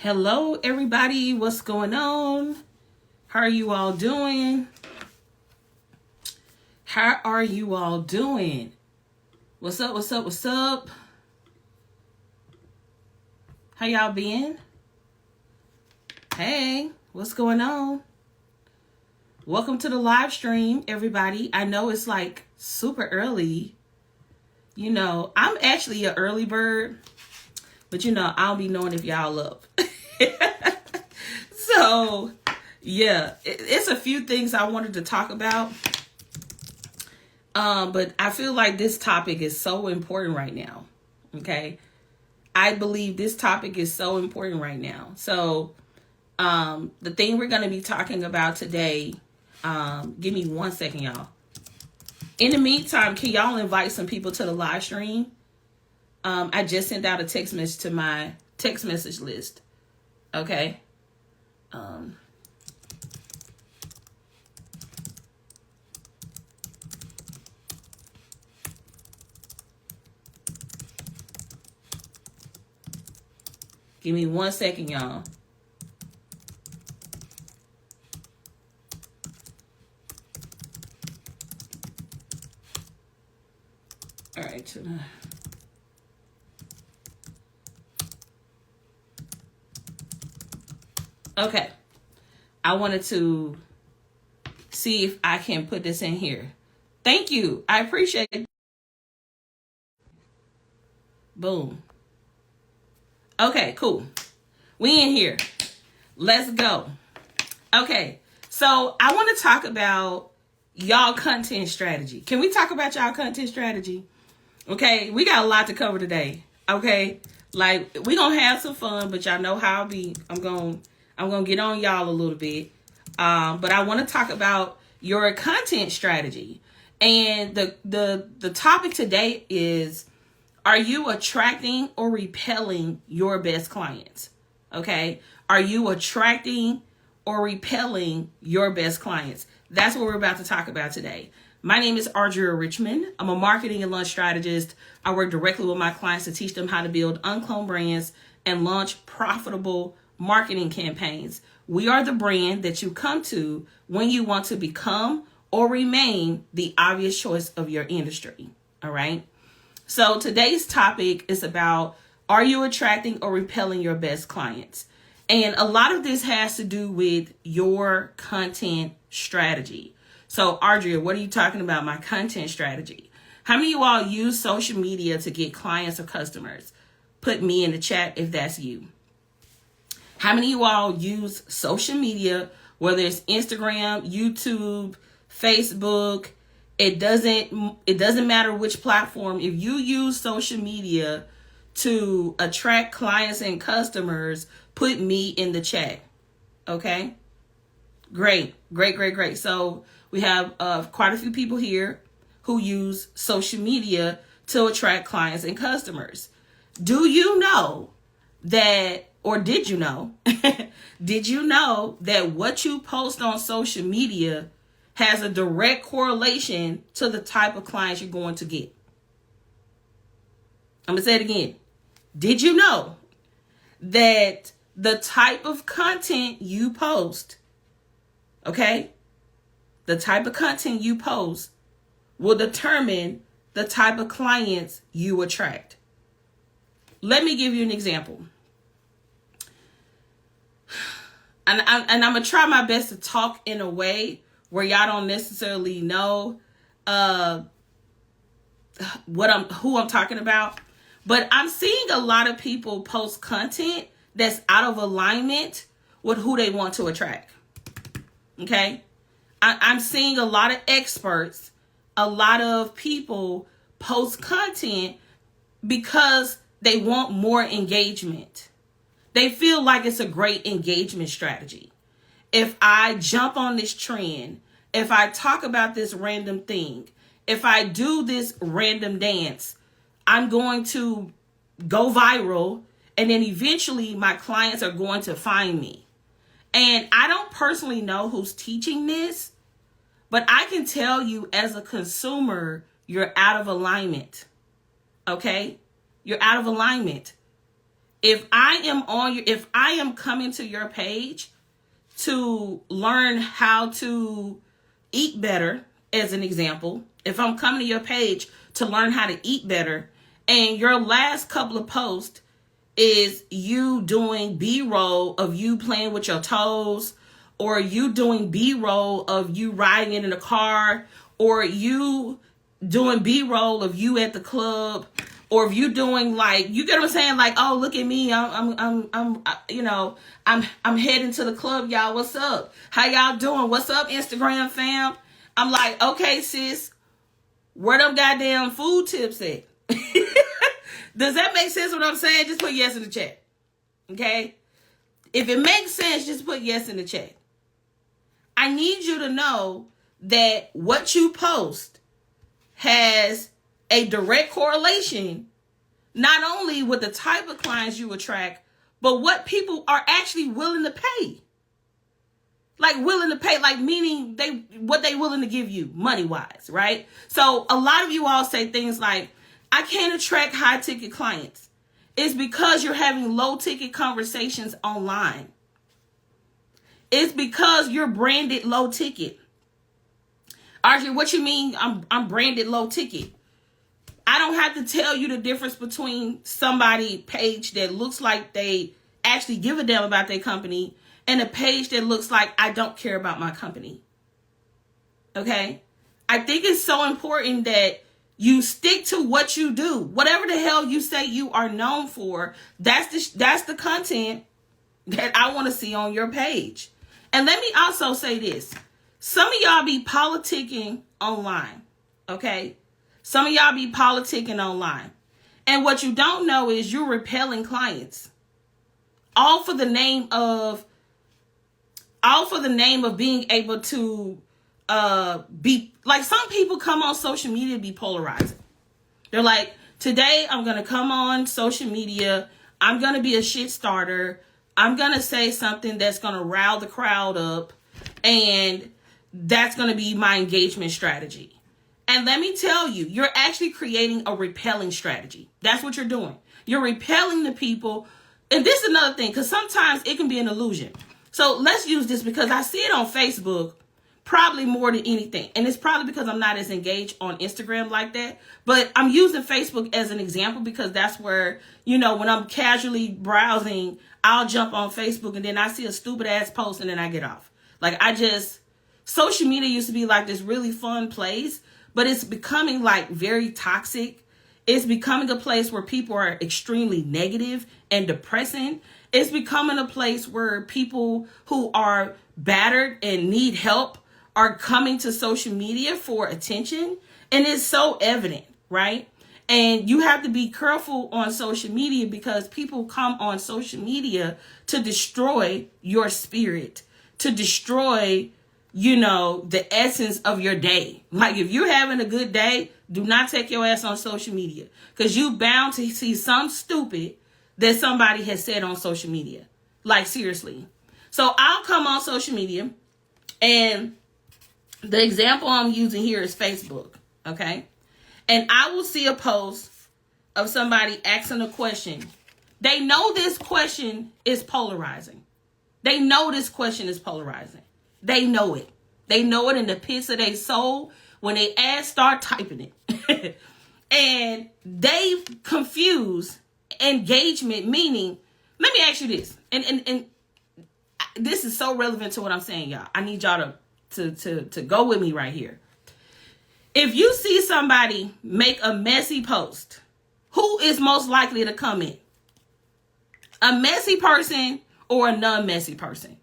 Hello, everybody. What's going on? How are you all doing? How are you all doing? What's up? What's up? What's up? How y'all been? Hey, what's going on? Welcome to the live stream, everybody. I know it's like super early. You know, I'm actually an early bird, but you know, I'll be knowing if y'all up. So, yeah, it's a few things I wanted to talk about. But I feel like this topic is so important right now. Okay. I believe this topic is so important right now. So, the thing we're going to be talking about today, give me 1 second, y'all. In the meantime, can y'all invite some people to the live stream? I just sent out a text message to my text message list. Okay. Give me 1 second, y'all. All right. Okay. I wanted to see if I can put this in here. Thank you. I appreciate it. Boom. Okay, cool. We in here. Let's go. Okay. So I want to talk about y'all content strategy. Can we talk about y'all content strategy? Okay. We got a lot to cover today. Okay. Like, we gonna have some fun, but y'all know how I'll be. I'm gonna get on y'all a little bit. But I want to talk about your content strategy. And the topic today is, are you attracting or repelling your best clients? Okay. Are you attracting or repelling your best clients? That's what we're about to talk about today. My name is Audria Richmond. I'm a marketing and launch strategist. I work directly with my clients to teach them how to build uncloned brands and launch profitable marketing campaigns. We are the brand that you come to when you want to become or remain the obvious choice of your industry. All right. So today's topic is about, are you attracting or repelling your best clients? And a lot of this has to do with your content strategy. So Audria, what are you talking about? My content strategy. How many of you all use social media to get clients or customers? Put me in the chat if that's you. How many of you all use social media, whether it's Instagram, YouTube, Facebook? It doesn't matter which platform. If you use social media to attract clients and customers, put me in the chat. Okay? Great. So we have quite a few people here who use social media to attract clients and customers. Do you know that, or did you know, did you know that what you post on social media has a direct correlation to the type of clients you're going to get? I'm going to say it again. Did you know that the type of content you post, okay, the type of content you post will determine the type of clients you attract? Let me give you an example. And I'm going to try my best to talk in a way where y'all don't necessarily know who I'm talking about. But I'm seeing a lot of people post content that's out of alignment with who they want to attract. Okay? I'm seeing a lot of experts, a lot of people post content because they want more engagement. They feel like it's a great engagement strategy. If I jump on this trend, if I talk about this random thing, if I do this random dance, I'm going to go viral, and then eventually my clients are going to find me. And I don't personally know who's teaching this, but I can tell you as a consumer, you're out of alignment. Okay? You're out of alignment. if I am coming to your page to learn how to eat better, as an example, if I'm coming to your page to learn how to eat better, and your last couple of posts is you doing B-roll of you playing with your toes, or you doing B-roll of you riding in a car, or you doing B-roll of you at the club, or if you doing like, you get what I'm saying? Like, oh, look at me. I'm heading to the club, y'all. What's up? How y'all doing? What's up, Instagram fam? I'm like, okay, sis, where them goddamn food tips at? Does that make sense what I'm saying? Just put yes in the chat. Okay? If it makes sense, just put yes in the chat. I need you to know that what you post has a direct correlation, not only with the type of clients you attract, but what people are actually willing to pay. Like willing to pay, like meaning what they willing to give you money-wise, right? So a lot of you all say things like, I can't attract high-ticket clients. It's because you're having low-ticket conversations online. It's because you're branded low-ticket. Audrey, what you mean I'm branded low-ticket? I don't have to tell you the difference between somebody page that looks like they actually give a damn about their company and a page that looks like I don't care about my company. Okay? I think it's so important that you stick to what you do. Whatever the hell you say you are known for, that's the content that I want to see on your page. And let me also say this. Some of y'all be politicking online. Okay? Some of y'all be politicking online. And what you don't know is you're repelling clients. All for the name of being able to be like, some people come on social media to be polarizing. They're like, today I'm going to come on social media. I'm going to be a shit starter. I'm going to say something that's going to rile the crowd up. And that's going to be my engagement strategy. And let me tell you, you're actually creating a repelling strategy. That's what you're doing. You're repelling the people. And this is another thing, because sometimes it can be an illusion. So let's use this because I see it on Facebook probably more than anything. And it's probably because I'm not as engaged on Instagram like that. But I'm using Facebook as an example because that's where, when I'm casually browsing, I'll jump on Facebook and then I see a stupid ass post and then I get off. Like social media used to be like this really fun place, but it's becoming like very toxic. It's becoming a place where people are extremely negative and depressing. It's becoming a place where people who are battered and need help are coming to social media for attention. And it's so evident, right? And you have to be careful on social media because people come on social media to destroy your spirit, to destroy, the essence of your day. Like if you're having a good day, do not take your ass on social media because you bound to see some stupid that somebody has said on social media. Like seriously. So I'll come on social media and the example I'm using here is Facebook. Okay. And I will see a post of somebody asking a question. They know this question is polarizing. They know this question is polarizing. They know it. They know it in the pits of their soul when they start typing it. And they confuse engagement, meaning, let me ask you this. And this is so relevant to what I'm saying, y'all. I need y'all to go with me right here. If you see somebody make a messy post, who is most likely to comment? A messy person or a non-messy person?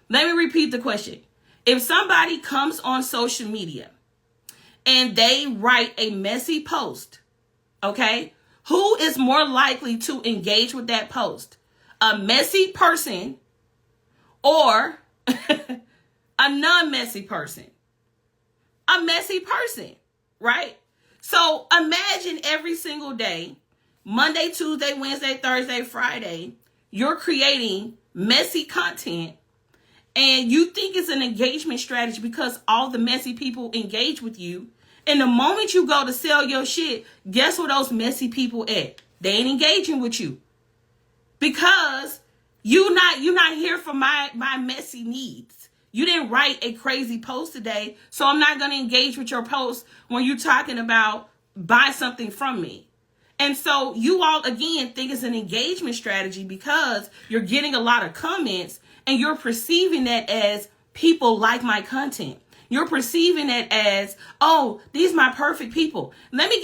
Let me repeat the question. If somebody comes on social media and they write a messy post, okay, who is more likely to engage with that post? A messy person or a non-messy person? A messy person, right? So imagine every single day, Monday, Tuesday, Wednesday, Thursday, Friday, you're creating messy content and you think it's an engagement strategy because all the messy people engage with you. And the moment you go to sell your shit, guess where those messy people at? They ain't engaging with you. because you're not here for my messy needs. You didn't write a crazy post today, so I'm not going to engage with your post when you're talking about buy something from me. And so you all, again, think it's an engagement strategy because you're getting a lot of comments and you're perceiving that as people like my content. You're perceiving it as, oh, these my perfect people. Let me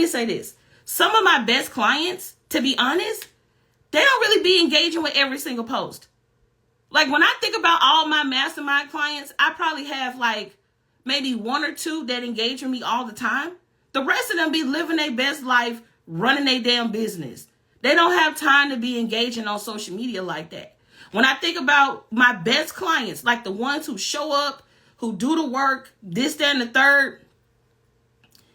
say this. Some of my best clients, to be honest, they don't really be engaging with every single post. Like when I think about all my mastermind clients, I probably have like maybe one or two that engage with me all the time. The rest of them be living their best life, running their damn business. They don't have time to be engaging on social media like that. When I think about my best clients, like the ones who show up, who do the work, this, that, and the third,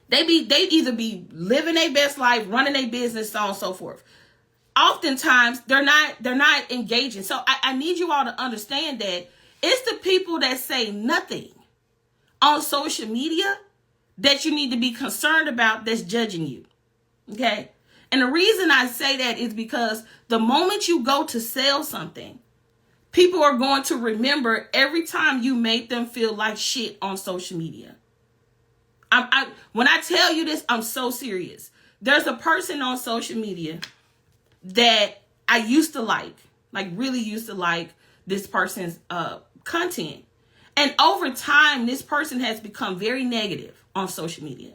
they either be living their best life, running their business, so on and so forth. Oftentimes they're not engaging. So I need you all to understand that it's the people that say nothing on social media that you need to be concerned about that's judging you. Okay? And the reason I say that is because the moment you go to sell something, people are going to remember every time you made them feel like shit on social media. When I tell you this, I'm so serious. There's a person on social media that I used to like really used to like this person's content. And over time, this person has become very negative on social media,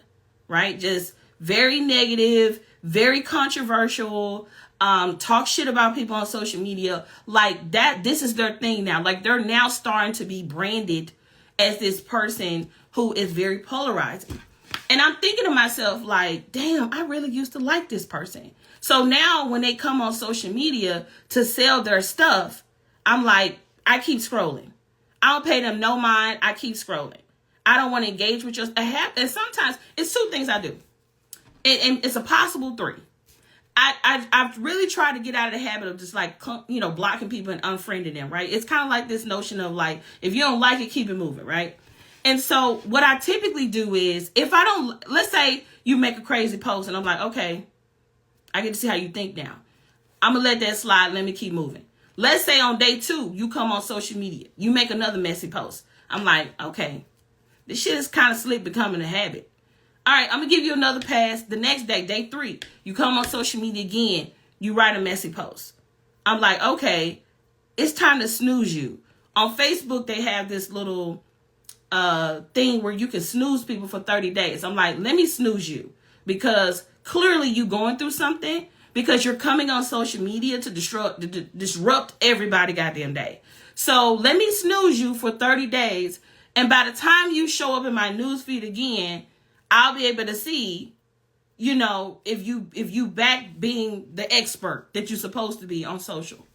right? Just very negative, very controversial, talk shit about people on social media like that. This is their thing now. Like they're now starting to be branded as this person who is very polarizing. And I'm thinking to myself like, damn, I really used to like this person. So now when they come on social media to sell their stuff, I'm like, I keep scrolling. I don't pay them no mind. I keep scrolling. I don't want to engage with your. And sometimes it's two things I do. And it's a possible three. I've really tried to get out of the habit of just like, blocking people and unfriending them, right? It's kind of like this notion of like, if you don't like it, keep it moving, right? And so what I typically do is if I don't, let's say you make a crazy post and I'm like, okay, I get to see how you think now. I'm going to let that slide. Let me keep moving. Let's say on day 2, you come on social media. You make another messy post. I'm like, okay, this shit is kind of slick becoming a habit. All right, I'm going to give you another pass. The next day, day 3, you come on social media again. You write a messy post. I'm like, okay, it's time to snooze you. On Facebook, they have this little thing where you can snooze people for 30 days. I'm like, let me snooze you because clearly you going through something because you're coming on social media to disrupt everybody goddamn day. So let me snooze you for 30 days. And by the time you show up in my newsfeed again, I'll be able to see, if you back being the expert that you're supposed to be on social.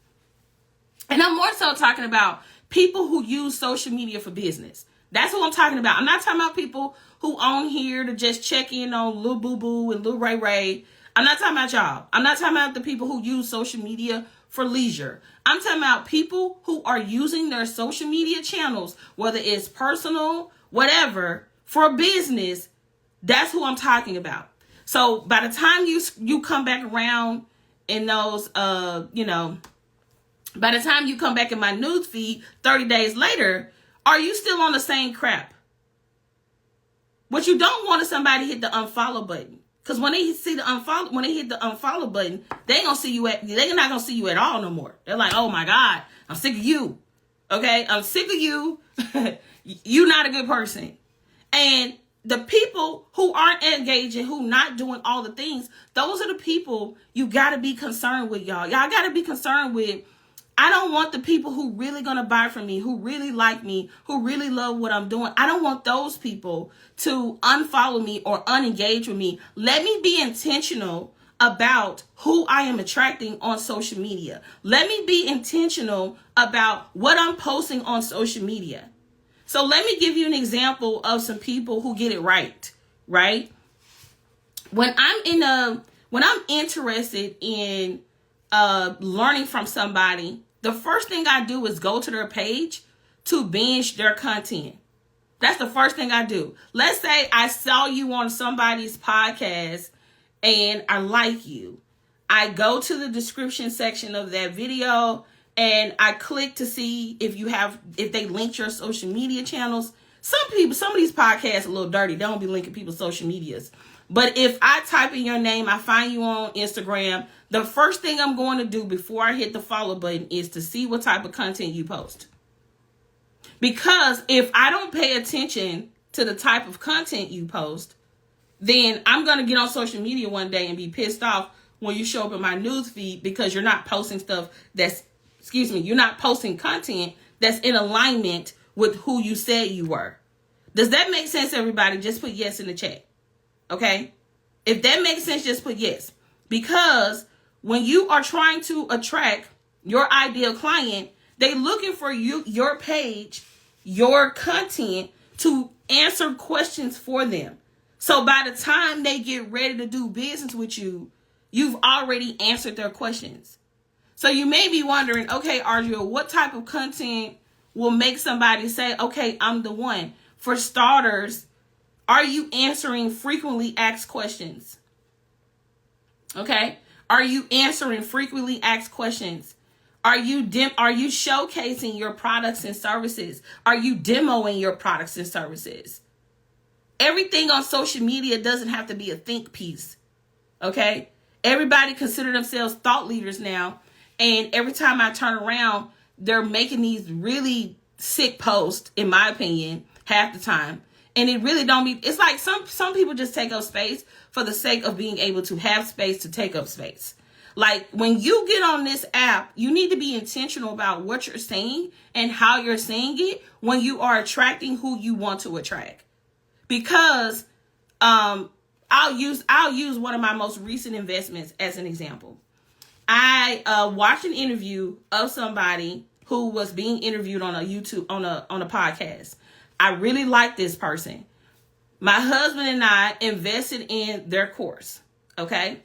And I'm more so talking about people who use social media for business. That's what I'm talking about. I'm not talking about people who on here to just check in on Lil Boo Boo and Lil Ray Ray. I'm not talking about y'all. I'm not talking about the people who use social media for leisure. I'm talking about people who are using their social media channels, whether it's personal, whatever, for business. That's who I'm talking about. So by the time you come back around in those, by the time you come back in my news feed 30 days later, are you still on the same crap? What you don't want is somebody hit the unfollow button. Because when they hit the unfollow button, they're not gonna see you at all no more. They're like, oh my God, I'm sick of you. Okay, I'm sick of you. You're not a good person. And the people who aren't engaging, who not doing all the things, those are the people you gotta be concerned with, y'all. Y'all gotta be concerned with. I don't want the people who really gonna buy from me, who really like me, who really love what I'm doing. I don't want those people to unfollow me or unengage with me. Let me be intentional about who I am attracting on social media. Let me be intentional about what I'm posting on social media. So let me give you an example of some people who get it right? When I'm interested in learning from somebody, the first thing I do is go to their page to binge their content. That's the first thing I do. Let's say I saw you on somebody's podcast and I like you. I go to the description section of that video and I click to see if they linked your social media channels. Some of these podcasts are a little dirty. They don't be linking people's social medias. But if I type in your name, I find you on Instagram, the first thing I'm going to do before I hit the follow button is to see what type of content you post. Because if I don't pay attention to the type of content you post, then I'm going to get on social media one day and be pissed off when you show up in my news feed because you're not posting you're not posting content that's in alignment with who you said you were. Does that make sense, everybody? Just put yes in the chat. Okay? If that makes sense, just put yes. Because when you are trying to attract your ideal client, they're looking for your page, your content to answer questions for them. So by the time they get ready to do business with you, you've already answered their questions. So you may be wondering, okay, Audria, what type of content will make somebody say, okay, I'm the one? For starters, are you answering frequently asked questions? Okay? Are you answering frequently asked questions? Are you showcasing your products and services? Are you demoing your products and services? Everything on social media doesn't have to be a think piece. Okay? Everybody consider themselves thought leaders now. And every time I turn around, they're making these really sick posts, in my opinion, half the time. And it really don't be, it's like some people just take up space for the sake of being able to have space to take up space. Like when you get on this app, you need to be intentional about what you're saying and how you're saying it when you are attracting who you want to attract. Because I'll use one of my most recent investments as an example. I watched an interview of somebody who was being interviewed on a podcast. I really like this person. My husband and I invested in their course. Okay.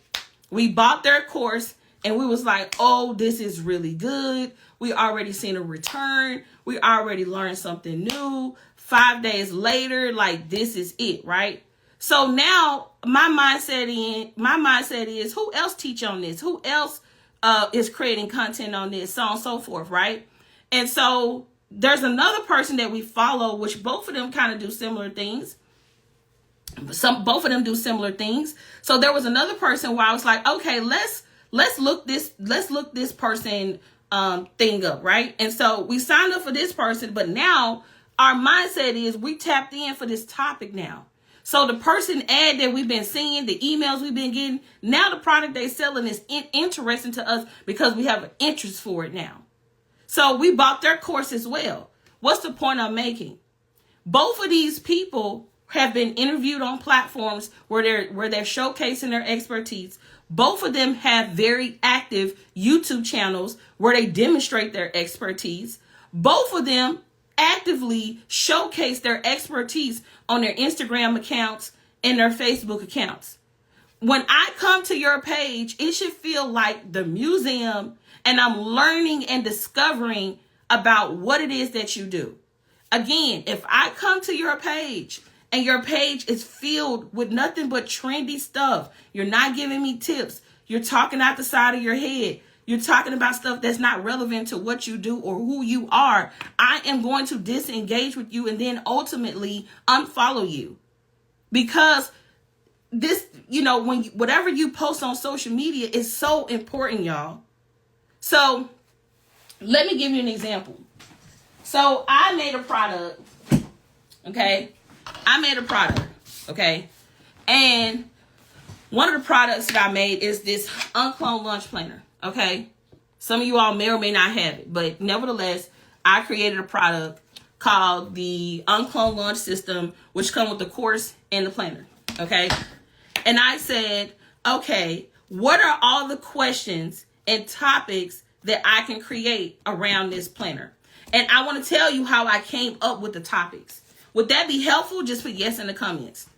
We bought their course and we was like, oh, this is really good. We already seen a return. We already learned something new. 5 days later, like this is it, right? So now my mindset is who else teach on this? Who else is creating content on this, so on and so forth, right? And so there's another person that we follow, which both of them kind of do similar things. Both of them do similar things. So there was another person where I was like, okay, let's look this person thing up, right? And so we signed up for this person, but now our mindset is we tapped in for this topic now. So the person ad that we've been seeing, the emails we've been getting, now the product they're selling is interesting to us because we have an interest for it now. So we bought their course as well. What's the point I'm making? Both of these people have been interviewed on platforms where they're showcasing their expertise. Both of them have very active YouTube channels where they demonstrate their expertise. Both of them actively showcase their expertise on their Instagram accounts and their Facebook accounts. When I come to your page, it should feel like the museum and I'm learning and discovering about what it is that you do. Again, if I come to your page and your page is filled with nothing but trendy stuff, you're not giving me tips, you're talking out the side of your head, you're talking about stuff that's not relevant to what you do or who you are, I am going to disengage with you and then ultimately unfollow you. Because this, whatever you post on social media is so important, y'all. So let me give you an example. So I made a product, okay? And one of the products that I made is this UnCloned Launch Planner, okay? Some of you all may or may not have it, but nevertheless, I created a product called the UnCloned Launch System, which comes with the course and the planner, okay? And I said, okay, what are all the questions and topics that I can create around this planner? And I want to tell you how I came up with the topics. Would that be helpful? Just put yes in the comments.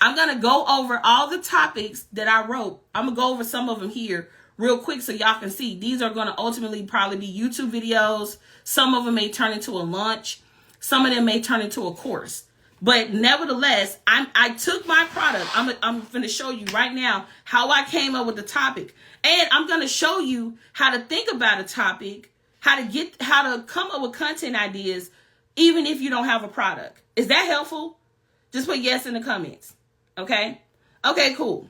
I'm going to go over all the topics that I wrote. I'm going to go over some of them here real quick so y'all can see. These are going to ultimately probably be YouTube videos. Some of them may turn into a launch. Some of them may turn into a course. But nevertheless, I took my product product. I'm going to show you right now how I came up with the topic. And I'm going to show you how to think about a topic, how to come up with content ideas, even if you don't have a product. Is that helpful? Just put yes in the comments. Okay? Okay, cool.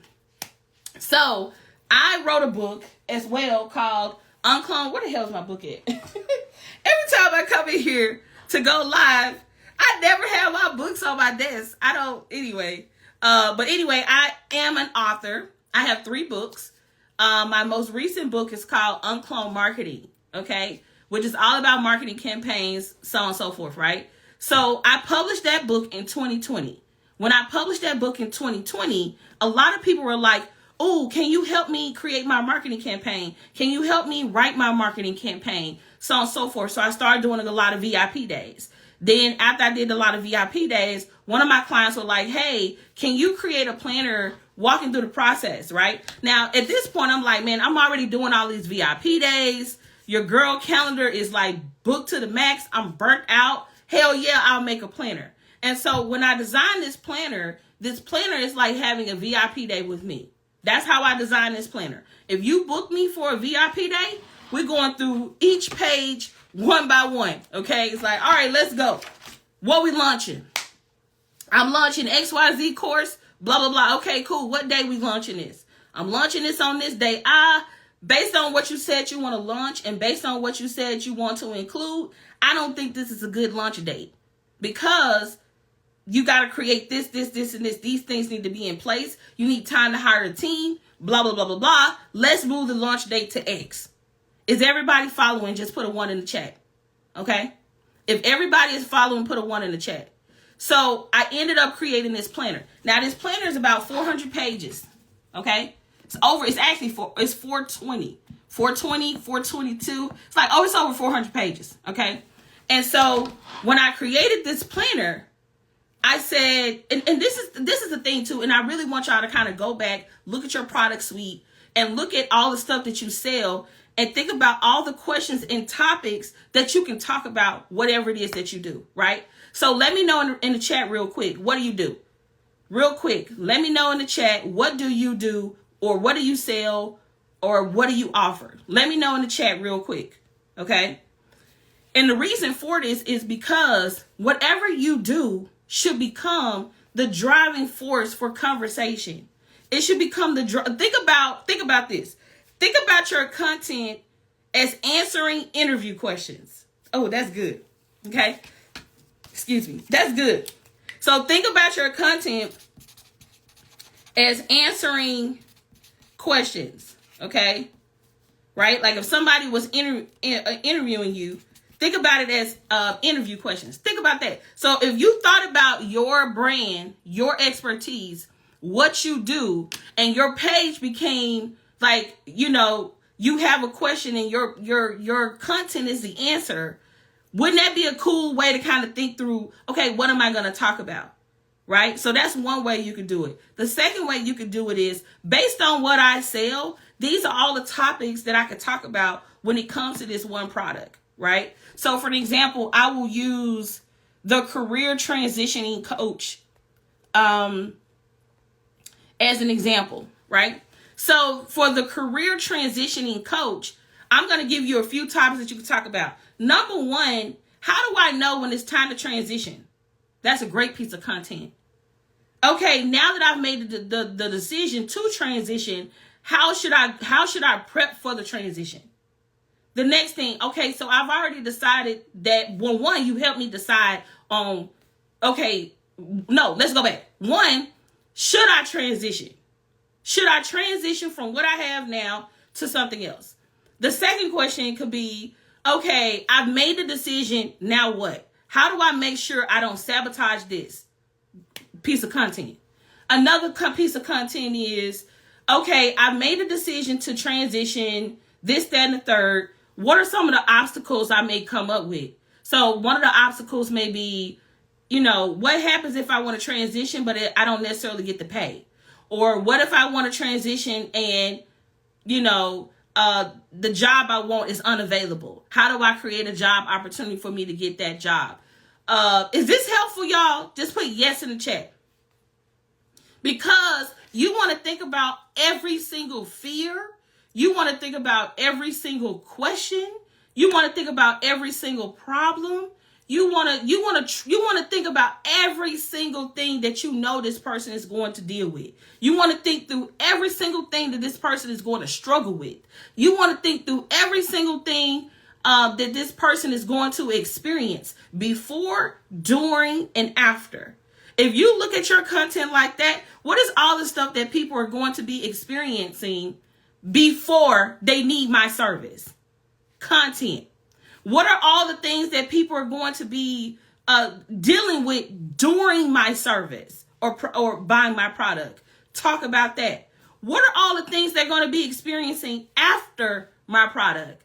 So I wrote a book as well called UnCloned. Where the hell is my book at? Every time I come in here to go live, I never have my books on my desk. I don't, anyway. But anyway, I am an author. I have 3 books. My most recent book is called UnCloned Marketing, okay? Which is all about marketing campaigns, so on and so forth, right? So I published that book in 2020. When I published that book in 2020, a lot of people were like, oh, can you help me create my marketing campaign? Can you help me write my marketing campaign? So on and so forth. So I started doing a lot of VIP days. Then after I did a lot of VIP days, one of my clients were like, hey, can you create a planner walking through the process, right? Now, at this point, I'm like, man, I'm already doing all these VIP days. Your girl calendar is like booked to the max. I'm burnt out. Hell yeah, I'll make a planner. And so when I designed this planner is like having a VIP day with me. That's how I designed this planner. If you book me for a VIP day, we're going through each page one by one, okay? It's like, all right, let's go. What we launching? I'm launching XYZ course, blah, blah, blah. Okay, cool. What day we launching this? I'm launching this on this day. Based on what you said you want to launch and based on what you said you want to include, I don't think this is a good launch date because you got to create this, and this. These things need to be in place. You need time to hire a team, blah, blah, blah, blah, blah. Let's move the launch date to X. Is everybody following? Just put a 1 in the chat. Okay? If everybody is following, put a 1 in the chat. So I ended up creating this planner. Now this planner is about 400 pages. Okay? It's 420. 420, 422. It's like, it's over 400 pages. Okay? And so when I created this planner, I said, and this is the thing too, and I really want y'all to kind of go back, look at your product suite, and look at all the stuff that you sell, and think about all the questions and topics that you can talk about, whatever it is that you do, right? So let me know in the chat real quick, what do you do? Real quick, let me know in the chat, what do you do, or what do you sell, or what do you offer? Let me know in the chat real quick, okay? And the reason for this is because whatever you do should become the driving force for conversation. It should become think about this. Think about your content as answering interview questions. Oh, that's good. Okay. Excuse me. That's good. So think about your content as answering questions. Okay. Right? Like if somebody was interviewing you, think about it as interview questions. Think about that. So if you thought about your brand, your expertise, what you do, and your page became like, you have a question and your content is the answer, wouldn't that be a cool way to kind of think through, okay, what am I going to talk about? Right? So that's one way you could do it. The second way you could do it is based on what I sell, these are all the topics that I could talk about when it comes to this one product. Right? So for an example, I will use the career transitioning coach as an example, right? So for the career transitioning coach, I'm going to give you a few topics that you can talk about. Number 1, how do I know when it's time to transition? That's a great piece of content. Okay, now that I've made the decision to transition, how should I prep for the transition? The next thing, okay, so I've already decided that, one, you helped me decide on, okay, no, let's go back. 1, should I transition? Should I transition from what I have now to something else? The second question could be, okay, I've made the decision, now what? How do I make sure I don't sabotage this piece of content? Another piece of content is, okay, I've made a decision to transition this, that, and the third. What are some of the obstacles I may come up with? So one of the obstacles may be, what happens if I want to transition, but I don't necessarily get the pay? Or what if I want to transition and, the job I want is unavailable? How do I create a job opportunity for me to get that job? Is this helpful, y'all? Just put yes in the chat. because you want to think about every single fear. You want to think about every single question. You want to think about every single problem. You want to think about every single thing that you know this person is going to deal with. You want to think through every single thing that this person is going to struggle with. You want to think through every single thing that this person is going to experience before, during, and after. If you look at your content like that, what is all the stuff that people are going to be experiencing before they need my service? Content. What are all the things that people are going to be dealing with during my service or buying my product? Talk about that. What are all the things they're going to be experiencing after my product?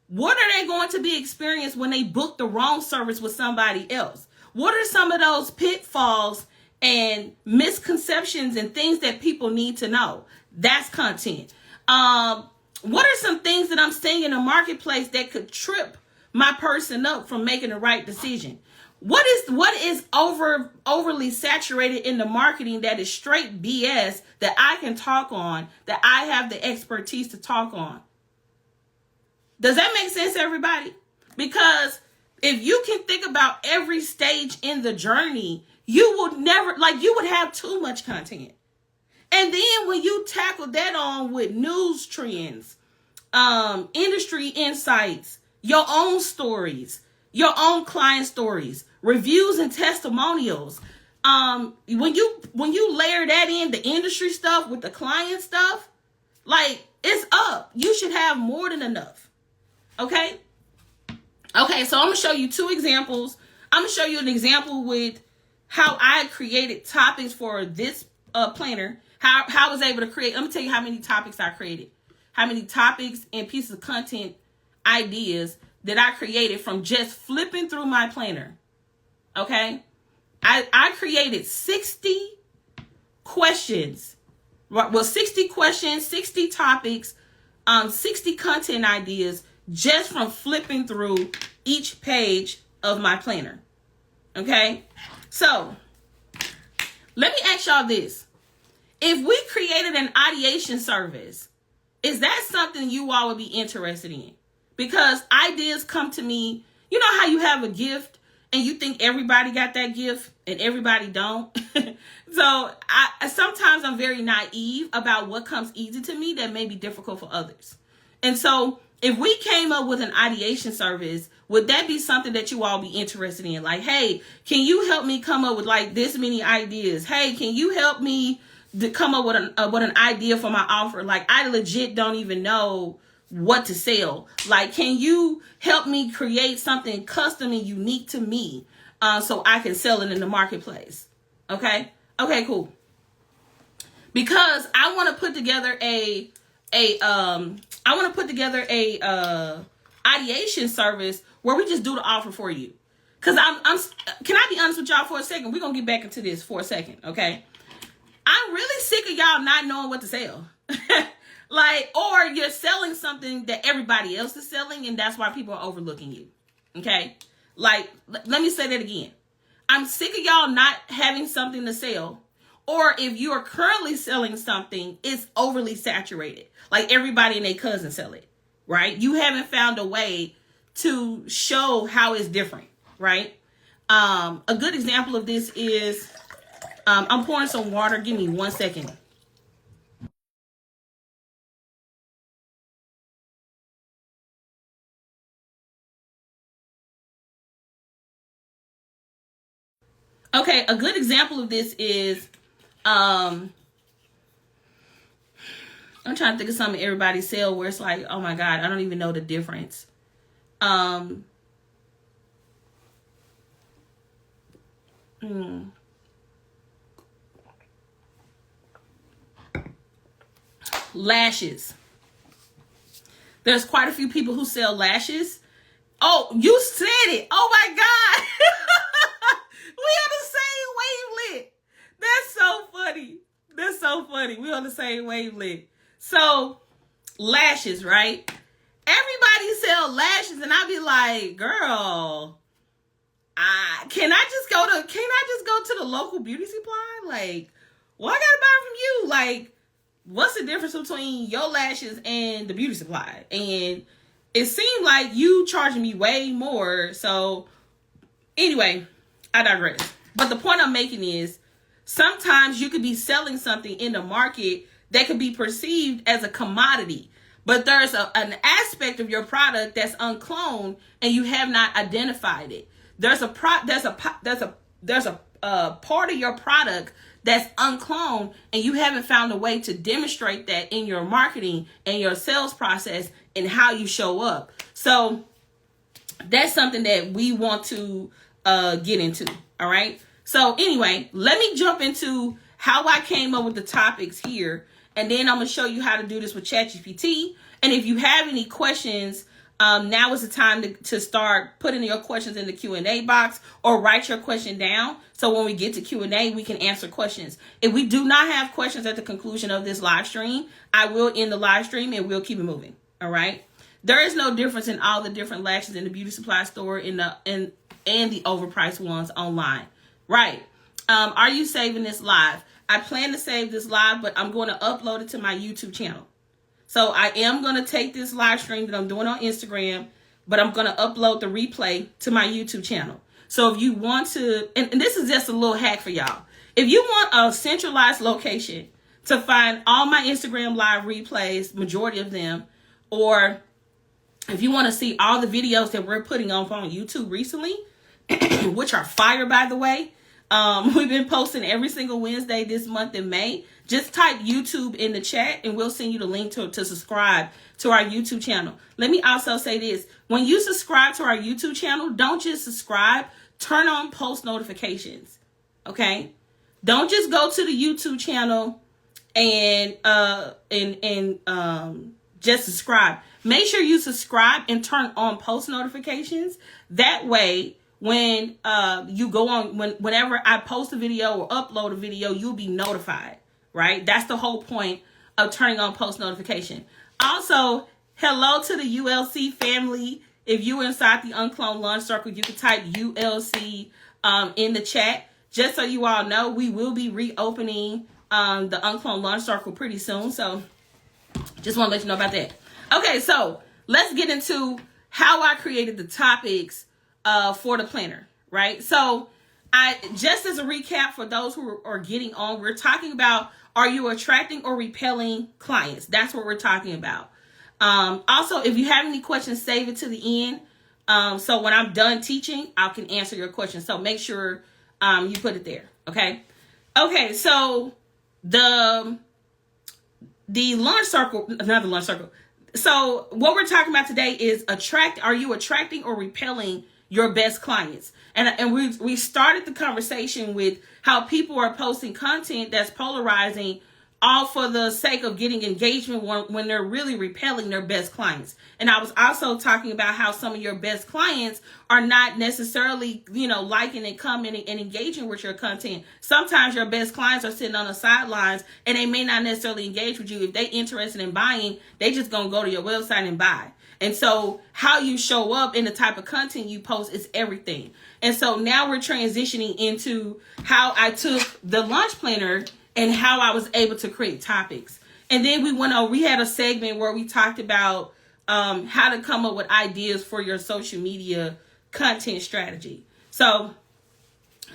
What are they going to be experiencing when they book the wrong service with somebody else? What are some of those pitfalls and misconceptions and things that people need to know? That's content. What are some things that I'm seeing in the marketplace that could trip my person up from making the right decision? What is overly saturated in the marketing that is straight BS that I can talk on, that I have the expertise to talk on? Does that make sense, everybody? Because if you can think about every stage in the journey, you would have too much content. And then when you tackle that on with news trends, industry insights, your own stories, your own client stories, reviews and testimonials, when you layer that in, the industry stuff with the client stuff, like, it's up. You should have more than enough. Okay, so I'm going to show you two examples. I'm going to show you an example with how I created topics for this planner, how I was able to create. Let me tell you how many topics I created, how many topics and pieces of content ideas that I created from just flipping through my planner. Okay, I created 60 questions. Well, 60 questions, 60 topics, 60 content ideas, just from flipping through each page of my planner. Okay, so let me ask y'all this. If we created an ideation service, is that something you all would be interested in? Because ideas come to me. You know how you have a gift and you think everybody got that gift and everybody don't? So sometimes I'm very naive about what comes easy to me that may be difficult for others. And so if we came up with an ideation service, would that be something that you all be interested in? Like, hey, can you help me come up with like this many ideas? Hey, can you help me to come up with an idea for my offer? Like, I legit don't even know what to sell. Like, can you help me create something custom and unique to me so I can sell it in the marketplace? Okay, cool. Because I want to put together a ideation service where we just do the offer for you. Cause can I be honest with y'all for a second? We're gonna get back into this for a second, okay? I'm really sick of y'all not knowing what to sell. Like, or you're selling something that everybody else is selling, and that's why people are overlooking you. Okay? Like, let me say that again. I'm sick of y'all not having something to sell. Or if you are currently selling something, it's overly saturated. Like everybody and their cousin sell it, right? You haven't found a way to show how it's different, right? A good example of this is, I'm pouring some water. Give me 1 second. Okay, a good example of this is, I'm trying to think of something everybody sell where it's like, oh my God, I don't even know the difference. Lashes. There's quite a few people who sell lashes. Oh, you said it. Oh my God. We on the same wavelength. That's so funny. That's so funny. We on the same wavelength. So, lashes, right? Everybody sell lashes, and I be like, girl, can I just go to the local beauty supply? Like, well, I gotta buy it from you. Like, what's the difference between your lashes and the beauty supply? And it seemed like you charging me way more. So anyway, I digress. But the point I'm making is sometimes you could be selling something in the market that could be perceived as a commodity, but there's an aspect of your product that's uncloned and you have not identified it. There's a part of your product that's uncloned and you haven't found a way to demonstrate that in your marketing and your sales process and how you show up. So that's something that we want to get into. All right. So anyway, let me jump into how I came up with the topics here. And then I'm going to show you how to do this with ChatGPT. And if you have any questions, now is the time to start putting your questions in the Q&A box or write your question down. So when we get to Q&A, we can answer questions. If we do not have questions at the conclusion of this live stream, I will end the live stream and we'll keep it moving. All right. There is no difference in all the different lashes in the beauty supply store and the overpriced ones online. Right. Are you saving this live? I plan to save this live, but I'm going to upload it to my YouTube channel. So I am going to take this live stream that I'm doing on Instagram, but I'm going to upload the replay to my YouTube channel. So if you want to, and this is just a little hack for y'all. If you want a centralized location to find all my Instagram live replays, majority of them, or if you want to see all the videos that we're putting on YouTube recently, which are fire, by the way. We've been posting every single Wednesday this month in May. Just type YouTube in the chat and we'll send you the link to subscribe to our YouTube channel. Let me also say this. When you subscribe to our YouTube channel, don't just subscribe. Turn on post notifications. Okay? Don't just go to the YouTube channel and just subscribe. Make sure you subscribe and turn on post notifications. That way, when you go on, whenever I post a video or upload a video, you'll be notified, right? That's the whole point of turning on post notification. Also, hello to the ULC family. If you're inside the UnCloned Launch Circle, you can type ULC in the chat. Just so you all know, we will be reopening the UnCloned Launch Circle pretty soon. So just want to let you know about that. Okay, so let's get into how I created the topics for the planner, right? So just as a recap for those who are getting on, we're talking about, are you attracting or repelling clients? That's what we're talking about. Also, if you have any questions, save it to the end. So when I'm done teaching, I can answer your questions. So make sure you put it there. Okay. Okay. So the launch circle, not the launch circle. So what we're talking about today is are you attracting or repelling your best clients? And we started the conversation with how people are posting content that's polarizing, all for the sake of getting engagement when they're really repelling their best clients. And I was also talking about how some of your best clients are not necessarily, liking and commenting and engaging with your content. Sometimes your best clients are sitting on the sidelines and they may not necessarily engage with you. If they're interested in buying, they just gonna go to your website and buy. And so how you show up and the type of content you post is everything. And so now we're transitioning into how I took the launch planner and how I was able to create topics. And then we had a segment where we talked about how to come up with ideas for your social media content strategy. So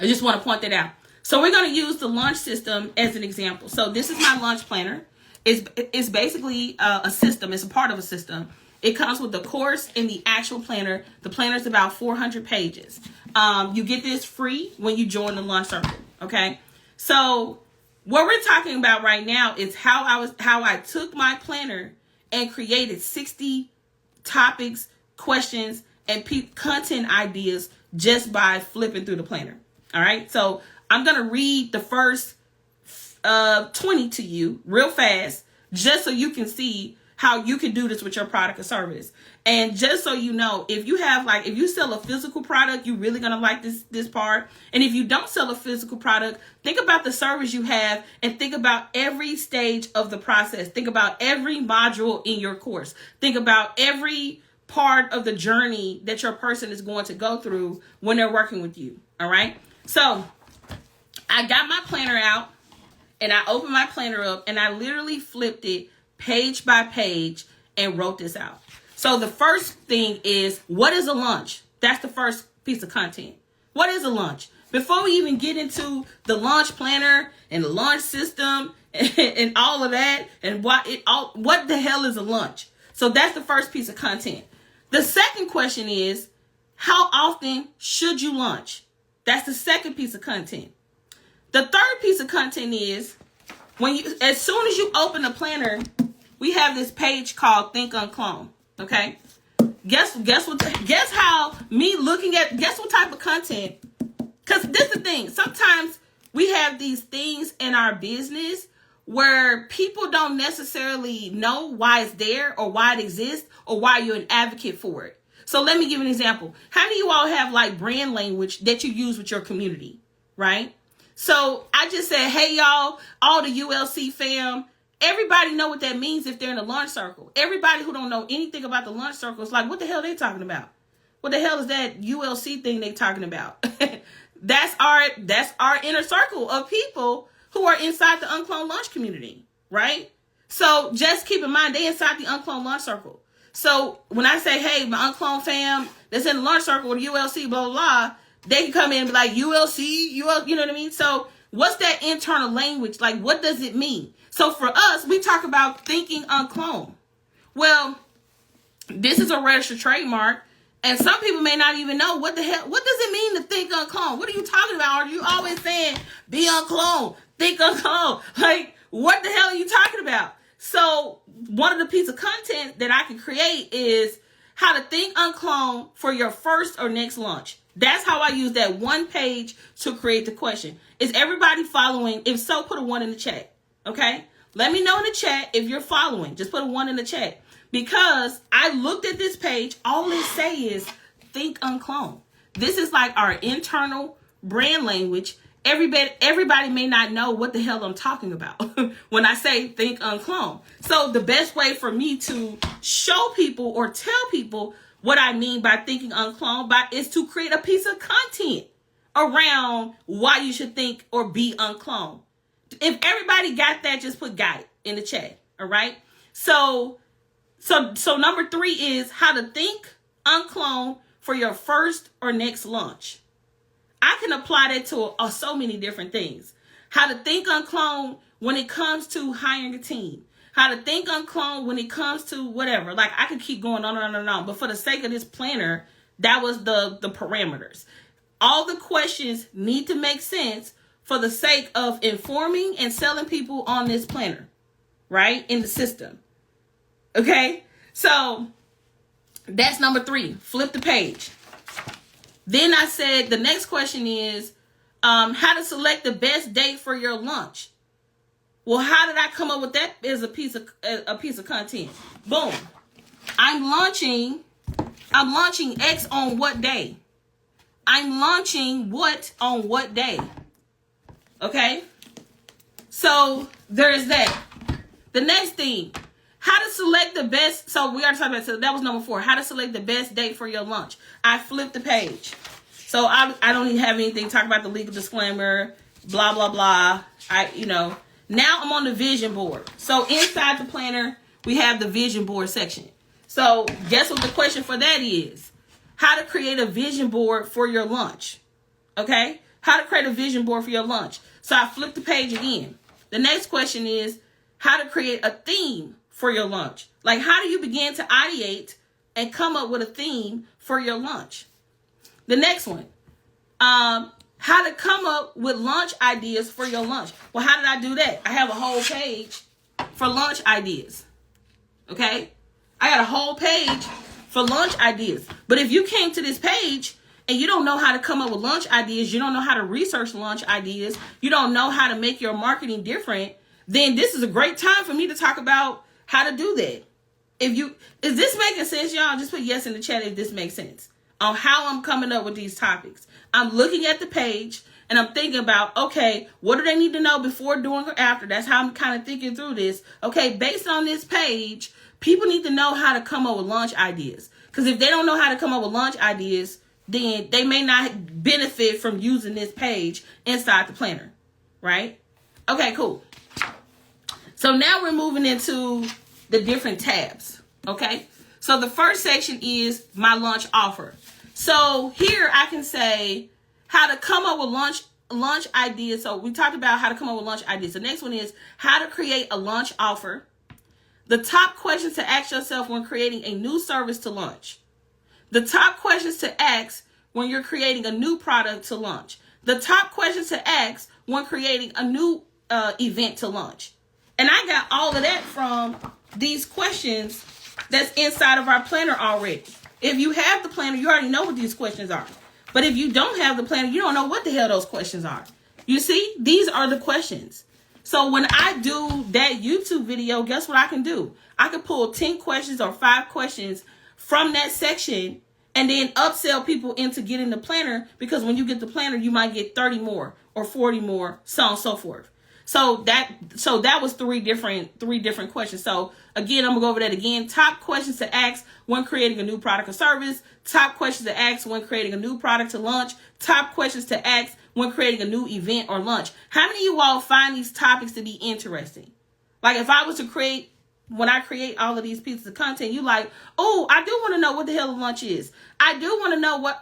I just want to point that out. So we're going to use the launch system as an example. So this is my launch planner. It's basically a system. It's a part of a system. It comes with the course and the actual planner. The planner is about 400 pages. You get this free when you join the launch circle. Okay. So what we're talking about right now is how I took my planner and created 60 topics, questions, and content ideas just by flipping through the planner. All right. So I'm going to read the first 20 to you real fast, just so you can see how you can do this with your product or service. And just so you know, if you sell a physical product, you're really going to like this part. And if you don't sell a physical product, think about the service you have and think about every stage of the process. Think about every module in your course. Think about every part of the journey that your person is going to go through when they're working with you. All right. So I got my planner out and I opened my planner up and I literally flipped it page by page and wrote this out. So the first thing is, what is a launch? That's the first piece of content. What is a launch? Before we even get into the launch planner and the launch system and all of that, and what the hell is a launch? So that's the first piece of content. The second question is, how often should you launch? That's the second piece of content. The third piece of content is, as soon as you open a planner, we have this page called Think UnCloned. Okay. Guess what type of content? Because this is the thing. Sometimes we have these things in our business where people don't necessarily know why it's there or why it exists or why you're an advocate for it. So let me give an example. How do you all have like brand language that you use with your community, right? So I just said, hey, y'all, all the ULC fam, everybody know what that means if they're in a launch circle. Everybody who don't know anything about the launch circle is like, what the hell are they talking about? What the hell is that ULC thing they talking about? That's our inner circle of people who are inside the UnCloned Launch community, right? So just keep in mind, they inside the UnCloned Launch circle. So when I say, hey, my UnCloned fam that's in the launch circle with ULC, blah, blah, blah, they can come in and be like, ULC, you know what I mean? So what's that internal language? Like, what does it mean? So for us, we talk about thinking UnCloned. Well, this is a registered trademark, and some people may not even know what the hell, what does it mean to think UnCloned? What are you talking about? Are you always saying, be uncloned, think UnCloned? Like, what the hell are you talking about? So one of the pieces of content that I can create is how to think UnCloned for your first or next launch. That's how I use that one page to create the question. Is everybody following? If so, put a 1 in the chat. Okay? Let me know in the chat if you're following. Just put a 1 in the chat. Because I looked at this page, all it say is think UnCloned. This is like our internal brand language. Everybody may not know what the hell I'm talking about when I say think UnCloned. So the best way for me to show people or tell people what I mean by thinking UnCloned is to create a piece of content around why you should think or be uncloned. If everybody got that, just put got it in the chat. All right. So number 3 is how to think UnCloned for your first or next launch. I can apply that to so many different things. How to think UnCloned when it comes to hiring a team. How to think UnCloned when it comes to whatever. Like, I could keep going on and on and on. But for the sake of this planner, that was the parameters. All the questions need to make sense for the sake of informing and selling people on this planner, right? In the system. Okay? So that's number 3. Flip the page. Then I said the next question is how to select the best date for your launch. Well, how did I come up with that as a piece of content? Boom. I'm launching X on what day? I'm launching what on what day? Okay? So there's that. The next thing, how to select the best. So we already talked about, so that was number 4. How to select the best date for your launch. I flipped the page. So I don't even have anything to talk about the legal disclaimer, blah, blah, blah. Now I'm on the vision board. So inside the planner, we have the vision board section. So guess what the question for that is? How to create a vision board for your launch. Okay? How to create a vision board for your launch. So I flipped the page again. The next question is how to create a theme for your launch. Like, how do you begin to ideate and come up with a theme for your launch? The next one, how to come up with launch ideas for your launch. Well, how did I do that? I have a whole page for launch ideas. Okay? I got a whole page for launch ideas. But if you came to this page and you don't know how to come up with launch ideas, you don't know how to research launch ideas, you don't know how to make your marketing different, then this is a great time for me to talk about how to do that. Is this making sense, y'all? Just put yes in the chat if this makes sense on how I'm coming up with these topics. I'm looking at the page and I'm thinking about, okay, what do they need to know before, during, or after? That's how I'm kind of thinking through this. Okay, based on this page, people need to know how to come up with launch ideas. Because if they don't know how to come up with launch ideas, then they may not benefit from using this page inside the planner, right? Okay, cool. So now we're moving into the different tabs. Okay. So the first section is my launch offer. So here I can say how to come up with launch ideas. So we talked about how to come up with launch ideas. The next one is how to create a launch offer. The top questions to ask yourself when creating a new service to launch. The top questions to ask when you're creating a new product to launch. The top questions to ask when creating a new event to launch. And I got all of that from these questions that's inside of our planner already. If you have the planner, you already know what these questions are. But if you don't have the planner, you don't know what the hell those questions are. You see, these are the questions. So when I do that YouTube video, guess what I can do? I can pull 10 questions or 5 questions from that section and then upsell people into getting the planner, because when you get the planner, you might get 30 more or 40 more, so on and so forth. So that was three different questions. So again, I'm gonna go over that again. Top questions to ask when creating a new product or service. Top questions to ask when creating a new product to launch. Top questions to ask when creating a new event or launch. How many of you all find these topics to be interesting? Like if I was to create, when I create all of these pieces of content, you like, oh, I do want to know what the hell a launch is. I do want to know what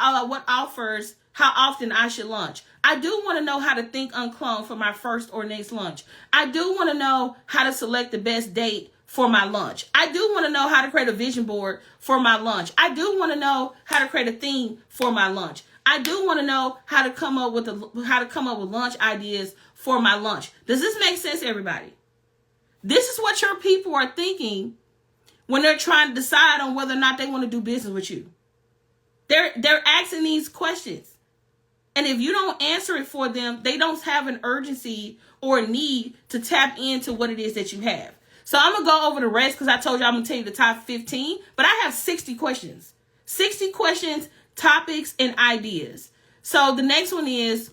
offers, how often I should launch. I do want to know how to think uncloned for my first or next launch. I do want to know how to select the best date for my launch. I do want to know how to create a vision board for my launch. I do want to know how to create a theme for my launch. I do want to know how to come up with launch ideas for my launch. Does this make sense, everybody? This is what your people are thinking when they're trying to decide on whether or not they want to do business with you. They're asking these questions. And if you don't answer it for them, they don't have an urgency or a need to tap into what it is that you have. So I'm going to go over the rest because I told you I'm going to tell you the top 15. But I have 60 questions. 60 questions, topics, and ideas. So the next one is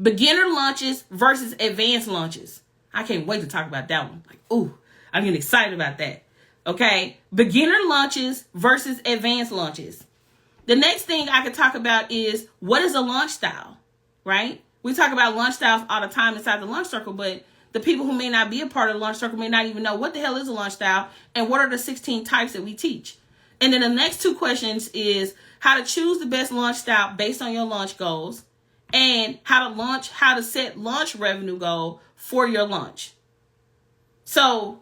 beginner launches versus advanced launches. I can't wait to talk about that one. Like, ooh, I'm getting excited about that. Okay. Beginner launches versus advanced launches. The next thing I could talk about is what is a launch style, right? We talk about launch styles all the time inside the launch circle, but the people who may not be a part of the launch circle may not even know what the hell is a launch style and what are the 16 types that we teach. And then the next 2 questions is how to choose the best launch style based on your launch goals and how to set launch revenue goal for your launch. So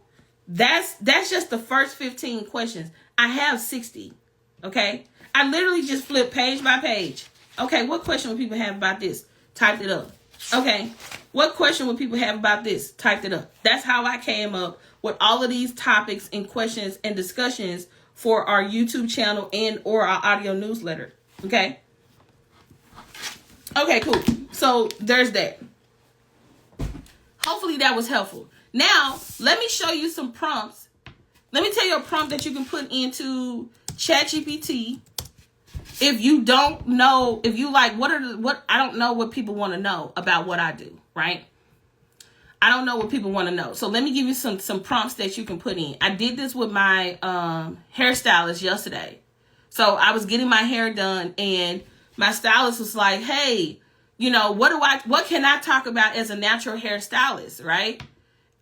that's just the first 15 questions. I have 60, okay? I literally just flipped page by page. Okay, what question would people have about this? Typed it up. Okay, what question would people have about this? Typed it up. That's how I came up with all of these topics and questions and discussions for our YouTube channel and or our audio newsletter. Okay? Okay, cool. So there's that. Hopefully that was helpful. Now, let me show you some prompts. Let me tell you a prompt that you can put into ChatGPT. If you don't know, if you like, I don't know what people want to know about what I do, right? I don't know what people want to know. So let me give you some prompts that you can put in. I did this with my hairstylist yesterday. So I was getting my hair done and my stylist was like, hey, you know, what can I talk about as a natural hairstylist, right?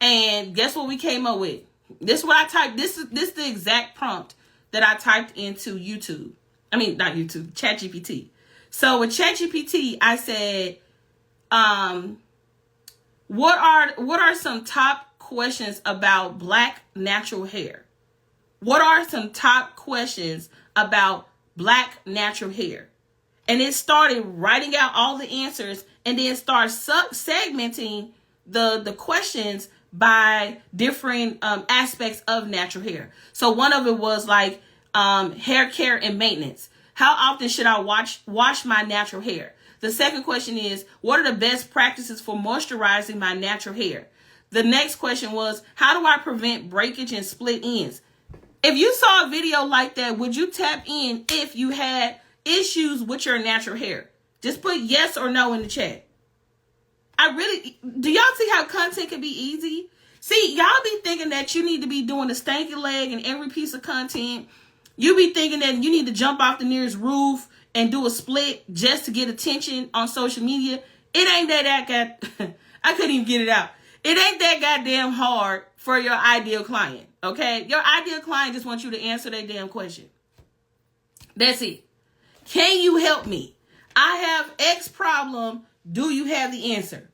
And guess what we came up with? This is what I typed. This is the exact prompt that I typed into YouTube. I mean, not YouTube, ChatGPT. So with ChatGPT, I said, what are some top questions about black natural hair? What are some top questions about black natural hair? And it started writing out all the answers and then start segmenting the questions by different aspects of natural hair. So one of it was like hair care and maintenance. How often should I wash my natural hair? The second question is, what are the best practices for moisturizing my natural hair? The next question was, how do I prevent breakage and split ends? If you saw a video like that, would you tap in if you had issues with your natural hair? Just put yes or no in the chat. Do y'all see how content can be easy? See, y'all be thinking that you need to be doing the stanky leg in every piece of content. You be thinking that you need to jump off the nearest roof and do a split just to get attention on social media. It ain't that I couldn't even get it out. It ain't that goddamn hard for your ideal client, okay? Your ideal client just wants you to answer their damn question. That's it. Can you help me? I have X problem. Do you have the answer?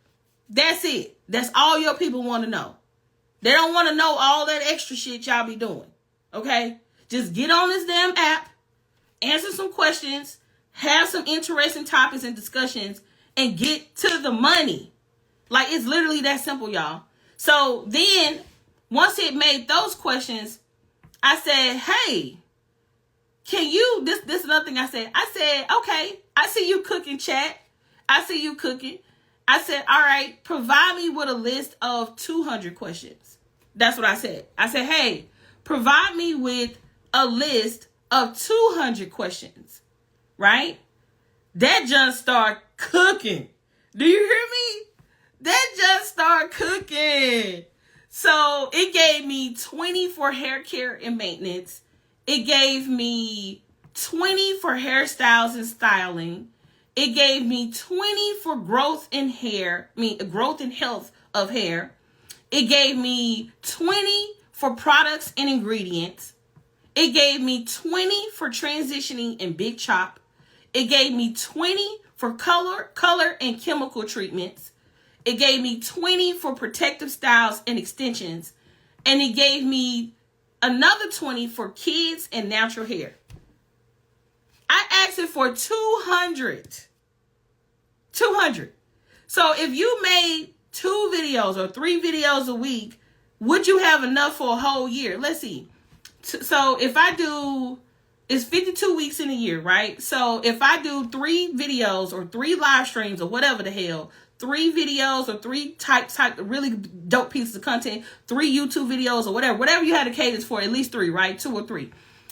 That's it. That's all your people want to know. They don't want to know all that extra shit y'all be doing, okay? Just get on this damn app, answer some questions, have some interesting topics and discussions, and get to the money. Like, it's literally that simple, y'all. So then, once it made those questions, I said, hey, can you, this is another thing I said. I said, okay, I see you cooking, chat. I see you cooking. I said, all right, provide me with a list of 200 questions. That's what I said. I said, hey, provide me with a list of 200 questions, right? That just started cooking. Do you hear me? That just started cooking. So it gave me 20 for hair care and maintenance. It gave me 20 for hairstyles and styling. It gave me 20 for growth and health of hair. It gave me 20 for products and ingredients. It gave me 20 for transitioning and big chop. It gave me 20 for color and chemical treatments. It gave me 20 for protective styles and extensions. And it gave me another 20 for kids and natural hair. I asked it for 200. 200. So if you made 2 videos or 3 videos a week, would you have enough for a whole year? Let's see. So if I do, it's 52 weeks in a year, right? So if I do 3 videos or 3 live streams or whatever the hell, 3 videos or 3 type really dope pieces of content, 3 YouTube videos or whatever you had a cadence for, at least 3, right? 2 or 3.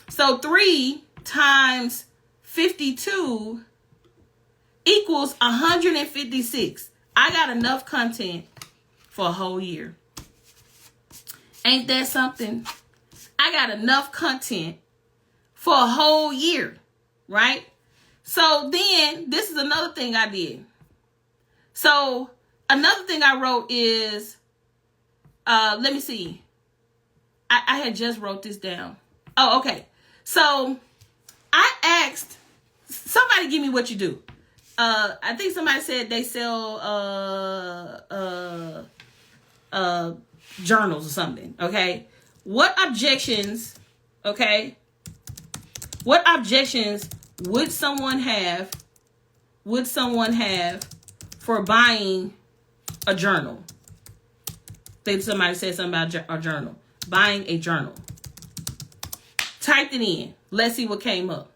So 3 times 52 equals 156. I got enough content for a whole year. Ain't that something? I got enough content for a whole year, right? So then this is another thing I did. So another thing I wrote is, let me see. I had just wrote this down. Oh, okay. So I asked, somebody give me what you do. I think somebody said they sell journals or something. Okay. What objections would someone have for buying a journal? I think somebody said something about a journal. Buying a journal. Typed it in. Let's see what came up.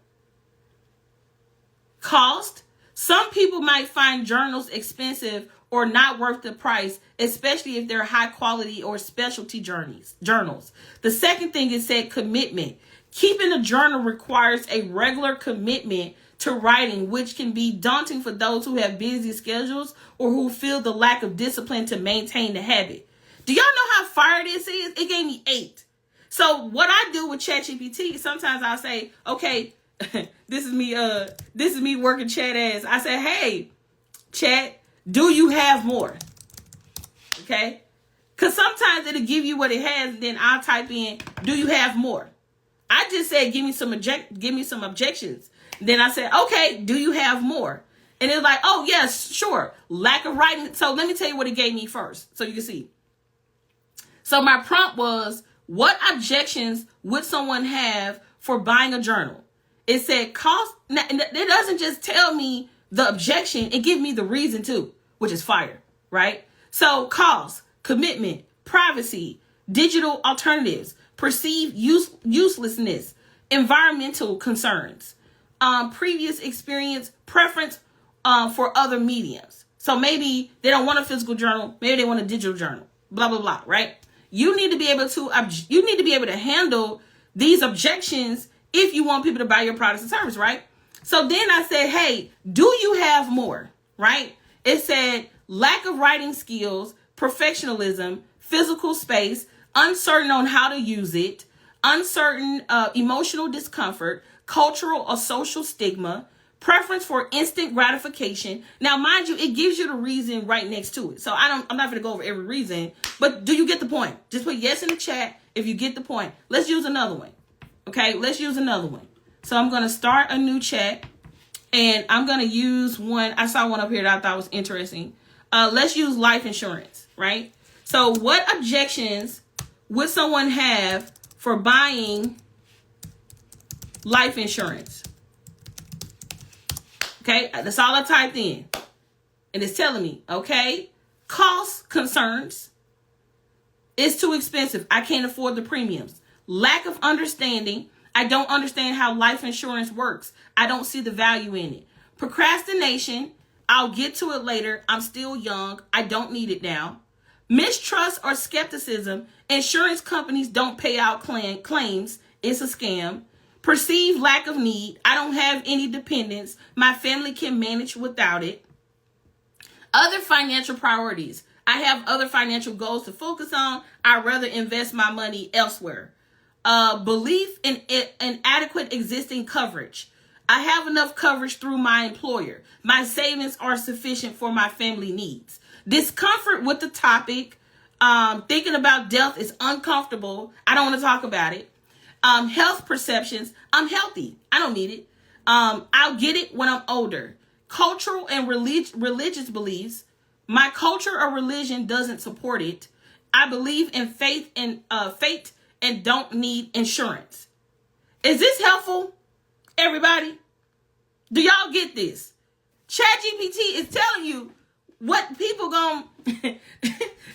Cost. Some people might find journals expensive or not worth the price, especially if they're high quality or specialty journals. The second thing is said commitment. Keeping a journal requires a regular commitment to writing, which can be daunting for those who have busy schedules or who feel the lack of discipline to maintain the habit. Do y'all know how fire this is? It gave me 8. So what I do with ChatGPT, sometimes I'll say, okay, this is me working chat ass. I say, hey, chat, do you have more? Okay? Because sometimes it'll give you what it has, and then I'll type in, do you have more? I just said, give me some objections. Then I said, okay, do you have more? And it's like, oh, yes, sure. Lack of writing. So let me tell you what it gave me first, so you can see. So my prompt was, what objections would someone have for buying a journal? It said cost. It doesn't just tell me the objection. It gives me the reason too, which is fire, right? So cost, commitment, privacy, digital alternatives, perceived uselessness, environmental concerns, previous experience, preference for other mediums. So maybe they don't want a physical journal. Maybe they want a digital journal, blah, blah, blah, right? You need to be able to handle these objections if you want people to buy your products and service, right? So then I said, hey, do you have more, right? It said lack of writing skills, perfectionism, physical space, uncertain on how to use it, uncertain emotional discomfort, cultural or social stigma, preference for instant gratification. Now, mind you, it gives you the reason right next to it. So I'm not going to go over every reason, but do you get the point? Just put yes in the chat if you get the point. Let's use another one. Okay, let's use another one. So I'm going to start a new chat, and I'm going to use one. I saw one up here that I thought was interesting. Let's use life insurance, right? So what objections would someone have for buying life insurance? Okay, that's all I typed in. And it's telling me, okay, cost concerns. It's too expensive. I can't afford the premiums. Lack of understanding. I don't understand how life insurance works. I don't see the value in it. Procrastination. I'll get to it later. I'm still young. I don't need it now. Mistrust or skepticism. Insurance companies don't pay out claims. It's a scam. Perceived lack of need. I don't have any dependents. My family can manage without it. Other financial priorities. I have other financial goals to focus on. I'd rather invest my money elsewhere. Belief in adequate existing coverage. I have enough coverage through my employer. My savings are sufficient for my family needs. Discomfort with the topic. Thinking about death is uncomfortable. I don't want to talk about it. Health perceptions. I'm healthy. I don't need it. I'll get it when I'm older. Cultural and religious beliefs. My culture or religion doesn't support it. I believe in fate and don't need insurance. Is this helpful, everybody? Do y'all get this? ChatGPT is telling you what people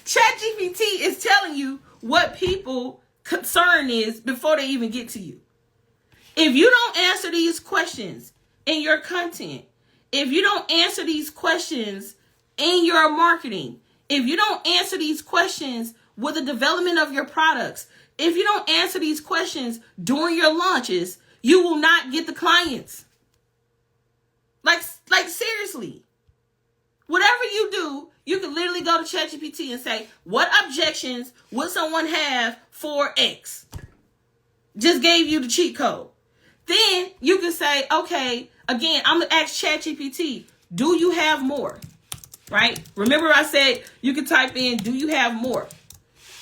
ChatGPT is telling you what people concern is before they even get to you. If you don't answer these questions in your content, if you don't answer these questions in your marketing, if you don't answer these questions with the development of your products, if you don't answer these questions during your launches, you will not get the clients. Like seriously. Whatever you do, you can literally go to ChatGPT and say, what objections would someone have for X? Just gave you the cheat code. Then you can say, okay, again, I'm going to ask ChatGPT, do you have more? Right? Remember I said you can type in, do you have more?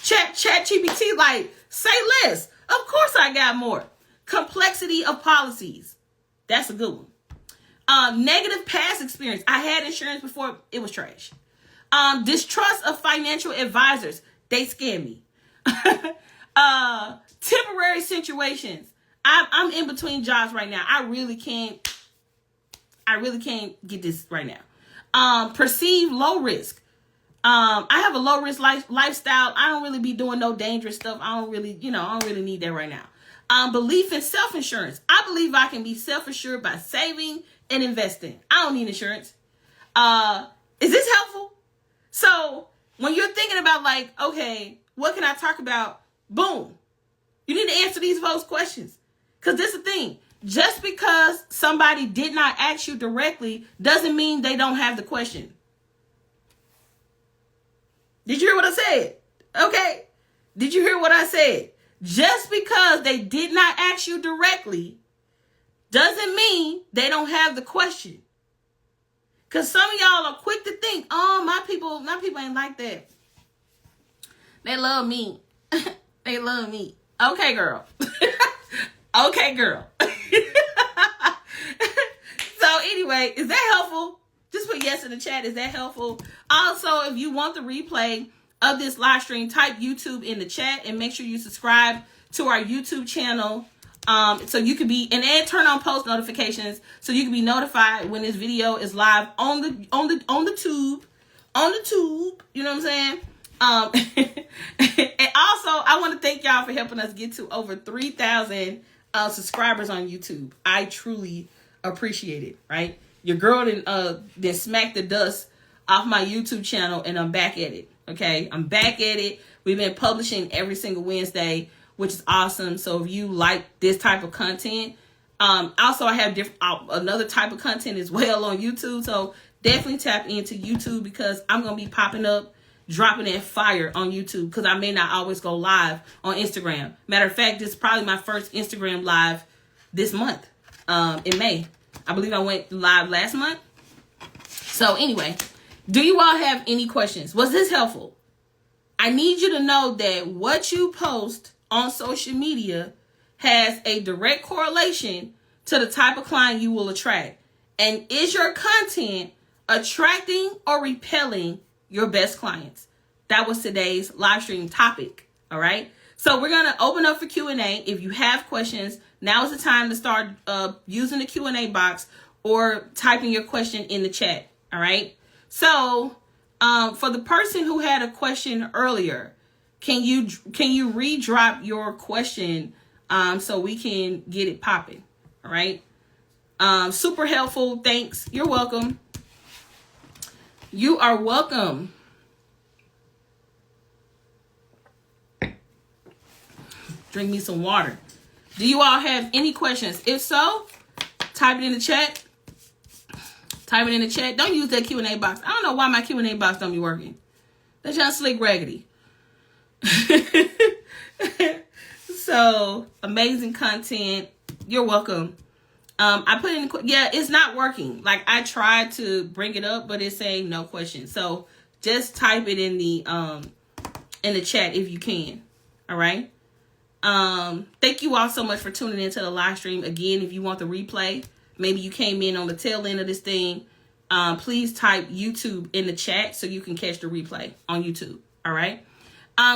ChatGPT like, say less. Of course I got more. Complexity of policies. That's a good one. Negative past experience. I had insurance before. It was trash. Distrust of financial advisors. They scare me. Temporary situations. I'm in between jobs right now. I really can't get this right now. Perceived low risk. I have a low risk lifestyle. I don't really be doing no dangerous stuff. I don't really need that right now. Belief in self-insurance. I believe I can be self-assured by saving and investing. I don't need insurance. Is this helpful? So when you're thinking about like, okay, what can I talk about? Boom. You need to answer these folks' questions. Because this is the thing. Just because somebody did not ask you directly doesn't mean they don't have the question. Did you hear what I said? Okay. Did you hear what I said? Just because they did not ask you directly doesn't mean they don't have the question. Because some of y'all are quick to think, oh, my people ain't like that. They love me. They love me. Okay, girl. Okay, girl. So anyway, is that helpful? Just put yes in the chat. Is that helpful? Also, if you want the replay of this live stream, type YouTube in the chat and make sure you subscribe to our YouTube channel. So you could be, and turn on post notifications so you can be notified when this video is live on the tube, you know what I'm saying? And also I want to thank y'all for helping us get to over 3,000 subscribers on YouTube. I truly appreciate it, right? Your girl then smacked the dust off my YouTube channel and I'm back at it. Okay. I'm back at it. We've been publishing every single Wednesday, which is awesome. So if you like this type of content, also I have another type of content as well on YouTube. So definitely tap into YouTube because I'm going to be popping up, dropping that fire on YouTube because I may not always go live on Instagram. Matter of fact, this is probably my first Instagram live this month, in May. I believe I went live last month. So anyway, do you all have any questions? Was this helpful? I need you to know that what you post on social media has a direct correlation to the type of client you will attract. And is your content attracting or repelling your best clients? That was today's live stream topic. All right. So we're going to open up for Q&A. If you have questions, now is the time to start using the Q&A box or typing your question in the chat. All right. So for the person who had a question earlier, can you redrop your question so we can get it popping? All right. Super helpful. Thanks. You're welcome. You are welcome. Drink me some water. Do you all have any questions? If so, type it in the chat. Type it in the chat. Don't use that Q&A box. I don't know why my Q&A box don't be working. That's just slick raggedy. So, amazing content. You're welcome. I put in, yeah, it's not working. Like, I tried to bring it up, but it's saying no question. So, just type it in the chat if you can. All right. Thank you all so much for tuning into the live stream. Again, if you want the replay, maybe you came in on the tail end of this thing, please type YouTube in the chat so you can catch the replay on YouTube. All right.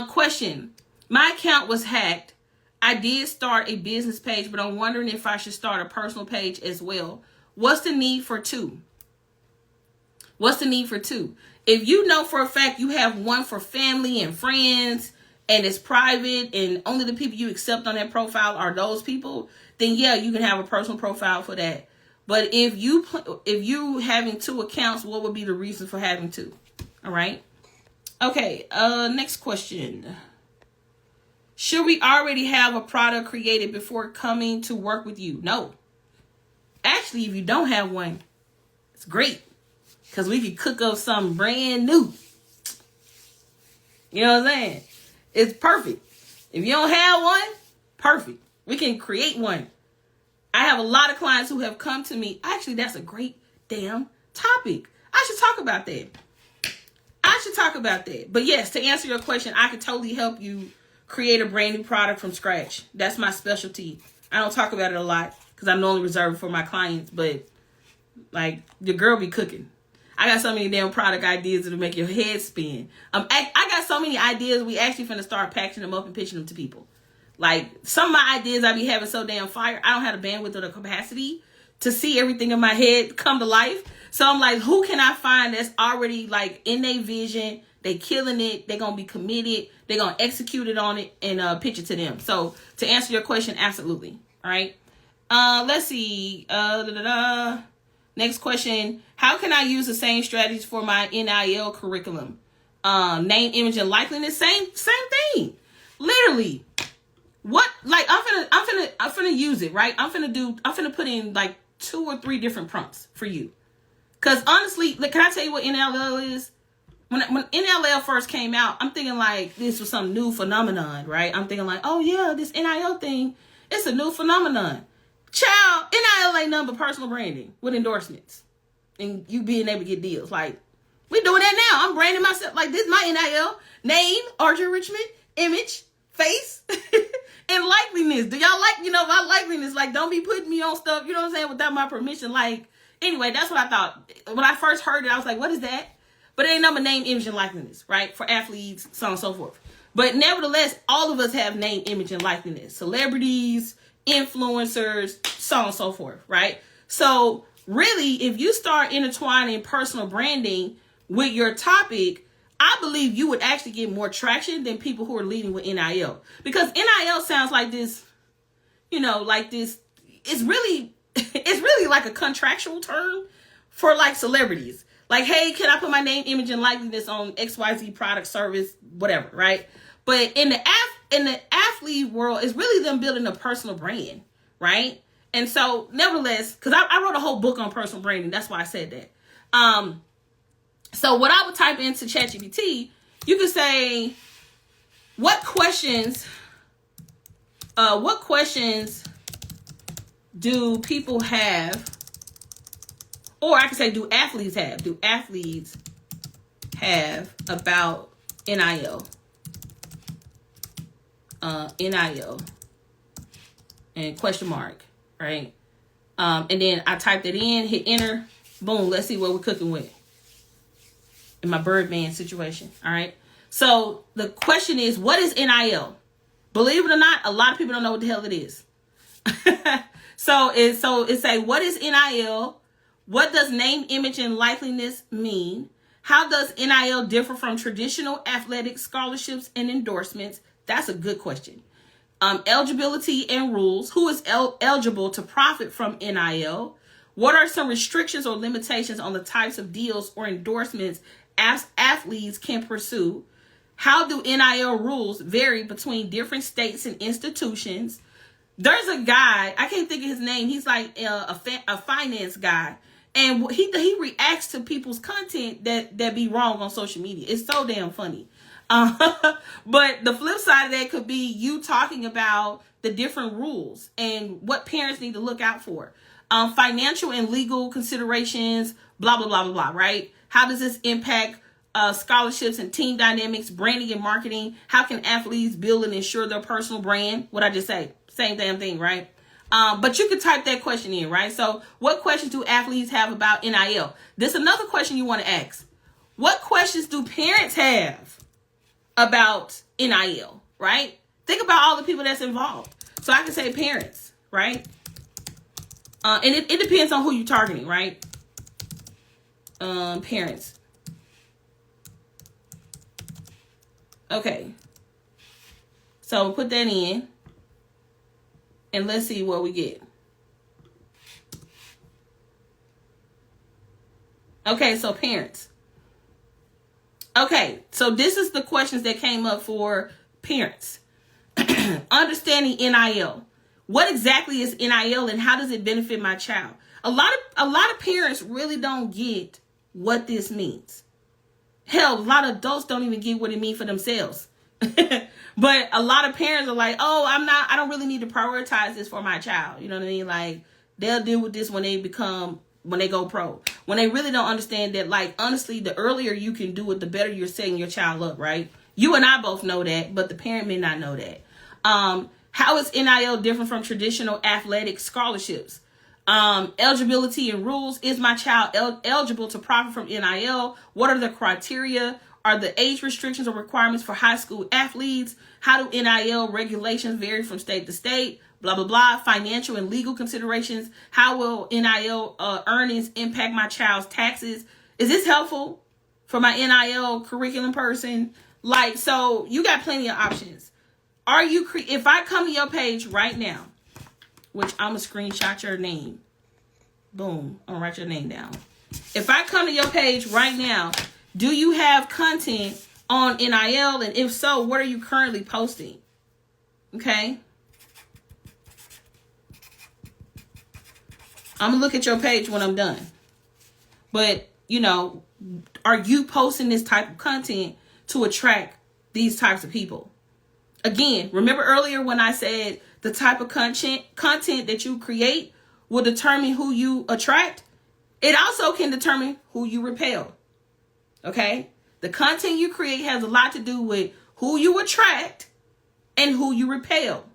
Question. My account was hacked. I did start a business page, but I'm wondering if I should start a personal page as well. What's the need for two? What's the need for two? If you know for a fact you have one for family and friends, and it's private and only the people you accept on that profile are those people, then yeah, you can have a personal profile for that. But if you having two accounts, what would be the reason for having two? All right. Okay. Next question. Should we already have a product created before coming to work with you? No. Actually, if you don't have one, it's great because we could cook up something brand new. You know what I'm saying? It's perfect. If you don't have one, perfect. We can create one. I have a lot of clients who have come to me. Actually, that's a great damn topic. I should talk about that. But yes, to answer your question, I could totally help you create a brand new product from scratch. That's my specialty. I don't talk about it a lot because I'm normally reserved for my clients. But like, your girl be cooking. I got so many damn product ideas that'll make your head spin. I got so many ideas. We actually finna start packaging them up and pitching them to people. Like, some of my ideas I be having so damn fire, I don't have the bandwidth or the capacity to see everything in my head come to life. So I'm like, who can I find that's already like in their vision? They killing it. They gonna be committed. They gonna execute it on it and pitch it to them. So to answer your question, absolutely. All right. Let's see. Next question. How can I use the same strategies for my NIL curriculum? Name, image, and likeliness. Same thing. Literally. What? Like, I'm finna use it, right? I'm finna put in like 2 or 3 different prompts for you. Cause honestly, like, can I tell you what NIL is? When NIL first came out, I'm thinking like this was some new phenomenon, right? I'm thinking like, oh yeah, this NIL thing, it's a new phenomenon. Child, NIL ain't nothing but personal branding with endorsements and you being able to get deals. Like, we doing that now. I'm branding myself. Like, this is my NIL. Name, Audria Richmond, image, face, and likeliness. Do y'all like, my likeliness? Like, don't be putting me on stuff, you know what I'm saying, without my permission. Like, anyway, that's what I thought. When I first heard it, I was like, what is that? But it ain't number name, image, and likeliness, right? For athletes, so on and so forth. But nevertheless, all of us have name, image, and likeliness. Celebrities, influencers, so on and so forth, right? So really, if you start intertwining personal branding with your topic, I believe you would actually get more traction than people who are leading with NIL. Because NIL sounds like this, like this, it's really like a contractual term for like celebrities. Like, hey, can I put my name, image, and likeliness on XYZ product, service, whatever, right? But in the athlete world, it's really them building a personal brand, right? And so, nevertheless, because I wrote a whole book on personal branding, that's why I said that. So what I would type into ChatGPT, you could say, what questions do people have Or I could say, do athletes have? Do athletes have about NIL? NIL and question mark, right? And then I typed it in, hit enter, boom, let's see what we're cooking with in my Birdman situation. All right. So the question is, what is NIL? Believe it or not, a lot of people don't know what the hell it is. So it's a, what is NIL? What does name, image, and likeliness mean? How does NIL differ from traditional athletic scholarships and endorsements? That's a good question. Eligibility and rules. Who is eligible to profit from NIL? What are some restrictions or limitations on the types of deals or endorsements athletes can pursue? How do NIL rules vary between different states and institutions? There's a guy, I can't think of his name. He's like a finance guy. And he reacts to people's content that be wrong on social media. It's so damn funny. But the flip side of that could be you talking about the different rules and what parents need to look out for. Financial and legal considerations, blah, blah, blah, blah, blah, right? How does this impact scholarships and team dynamics, branding and marketing? How can athletes build and ensure their personal brand? What I just say, same damn thing, right? But you could type that question in, right? So what questions do athletes have about NIL? This is another question you want to ask. What questions do parents have about NIL, right? Think about all the people that's involved. So I can say parents, right? And it depends on who you're targeting, right? Parents. Okay. So put that in. And let's see what we get. Okay, so parents. Okay, so this is the questions that came up for parents. Understanding NIL. What exactly is NIL and how does it benefit my child? A lot of parents really don't get what this means. Hell, a lot of adults don't even get what it means for themselves. But a lot of parents are like, oh, I don't really need to prioritize this for my child. You know what I mean? Like, they'll deal with this when they go pro. When they really don't understand that, like, honestly, the earlier you can do it, the better you're setting your child up, right? You and I both know that, but the parent may not know that. How is NIL different from traditional athletic scholarships? Eligibility and rules. Is my child eligible to profit from NIL? What are the criteria? Are the age restrictions or requirements for high school athletes? How do NIL regulations vary from state to state? Blah, blah, blah. Financial and legal considerations. How will NIL earnings impact my child's taxes? Is this helpful for my NIL curriculum person? Like, so you got plenty of options. If I come to your page right now, which I'm going to screenshot your name. Boom. I'm going to write your name down. If I come to your page right now, do you have content on NIL? And if so, what are you currently posting? Okay. I'm going to look at your page when I'm done. But, are you posting this type of content to attract these types of people? Again, remember earlier when I said the type of content that you create will determine who you attract? It also can determine who you repel. Okay? The content you create has a lot to do with who you attract and who you repel.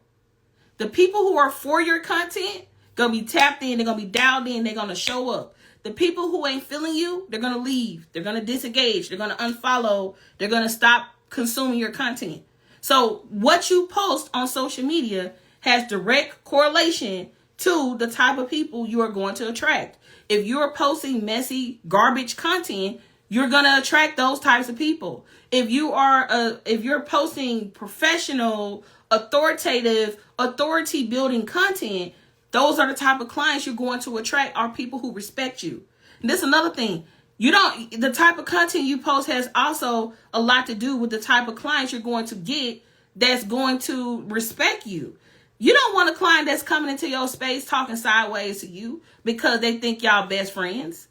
The people who are for your content going to be tapped in, they're going to be dialed in, they're going to show up. The people who ain't feeling you, they're going to leave. They're going to disengage. They're going to unfollow. They're going to stop consuming your content. So what you post on social media has direct correlation to the type of people you are going to attract. If you're posting messy, garbage content, you're going to attract those types of people. If you're posting professional, authoritative, authority building content, those are the type of clients you're going to attract, are people who respect you. And this is another thing. The type of content you post has also a lot to do with the type of clients you're going to get that's going to respect you. You don't want a client that's coming into your space talking sideways to you because they think y'all best friends.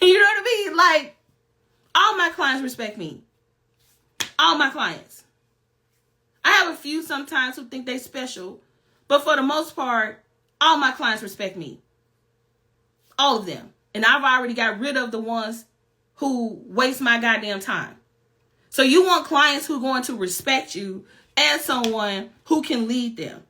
You know what I mean? Like, all my clients respect me. All my clients. I have a few sometimes who think they special, but for the most part, all my clients respect me. All of them. And I've already got rid of the ones who waste my goddamn time. So you want clients who are going to respect you as someone who can lead them.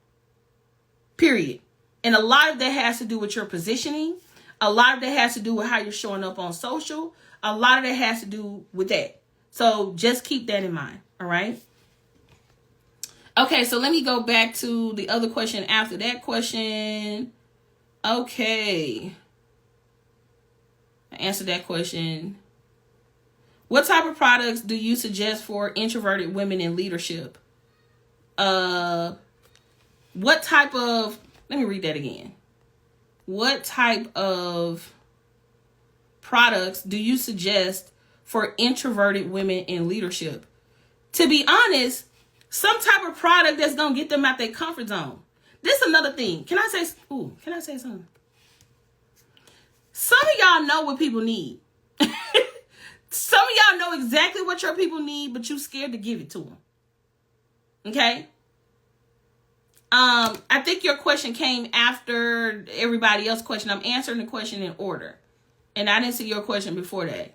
Period. And a lot of that has to do with your positioning. A lot of that has to do with how you're showing up on social. A lot of that has to do with that. So just keep that in mind. All right. Okay, so let me go back to the other question after that question. Okay. I answered that question. What type of products do you suggest for introverted women in leadership? What type of, let me read that again. What type of products do you suggest for introverted women in leadership? To be honest, some type of product that's going to get them out their comfort zone. This is another thing. Can I say something? Some of y'all know what people need. Some of y'all know exactly what your people need, but you scared to give it to them. Okay? I think your question came after everybody else's question. I'm answering the question in order. And I didn't see your question before that.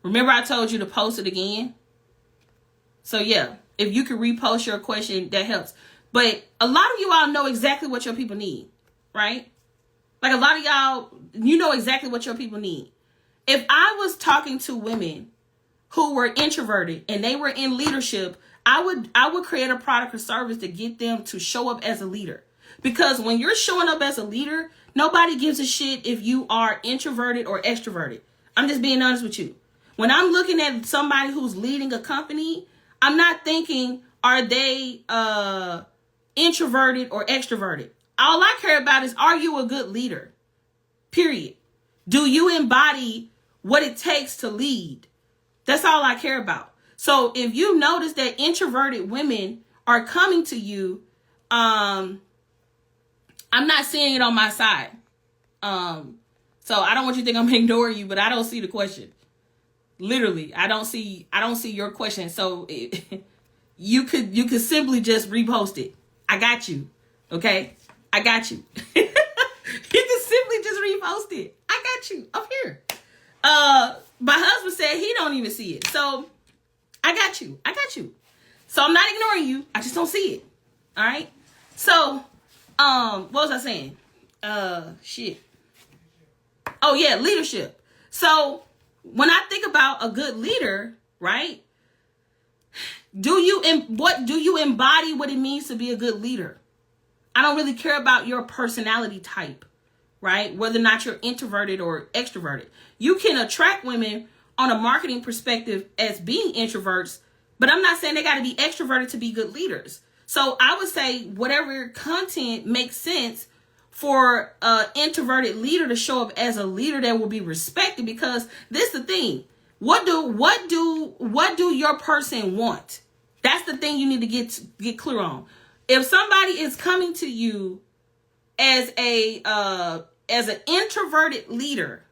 Remember I told you to post it again? So yeah, if you could repost your question, that helps. But a lot of you all know exactly what your people need, right? Like a lot of y'all, you know exactly what your people need. If I was talking to women who were introverted and they were in leadership, I would create a product or service to get them to show up as a leader. Because when you're showing up as a leader, nobody gives a shit if you are introverted or extroverted. I'm just being honest with you. When I'm looking at somebody who's leading a company, I'm not thinking, are they introverted or extroverted? All I care about is, are you a good leader? Period. Do you embody what it takes to lead? That's all I care about. So if you notice that introverted women are coming to you, I'm not seeing it on my side. So I don't want you to think I'm ignoring you, but I don't see the question. Literally, I don't see your question. So you could simply just repost it. I got you. Okay? I got you. You can simply just repost it. I got you up here. My husband said he don't even see it. So I got you. So I'm not ignoring you. I just don't see it. All right? So, what was I saying? Shit. Oh yeah, leadership. So when I think about a good leader, right? Do you embody what it means to be a good leader? I don't really care about your personality type, right? Whether or not you're introverted or extroverted. You can attract women on a marketing perspective as being introverts, but I'm not saying they got to be extroverted to be good leaders. So I would say whatever content makes sense for an introverted leader to show up as a leader that will be respected, because this is the thing. What do your person want? That's the thing you need to get clear on. If somebody is coming to you as an introverted leader,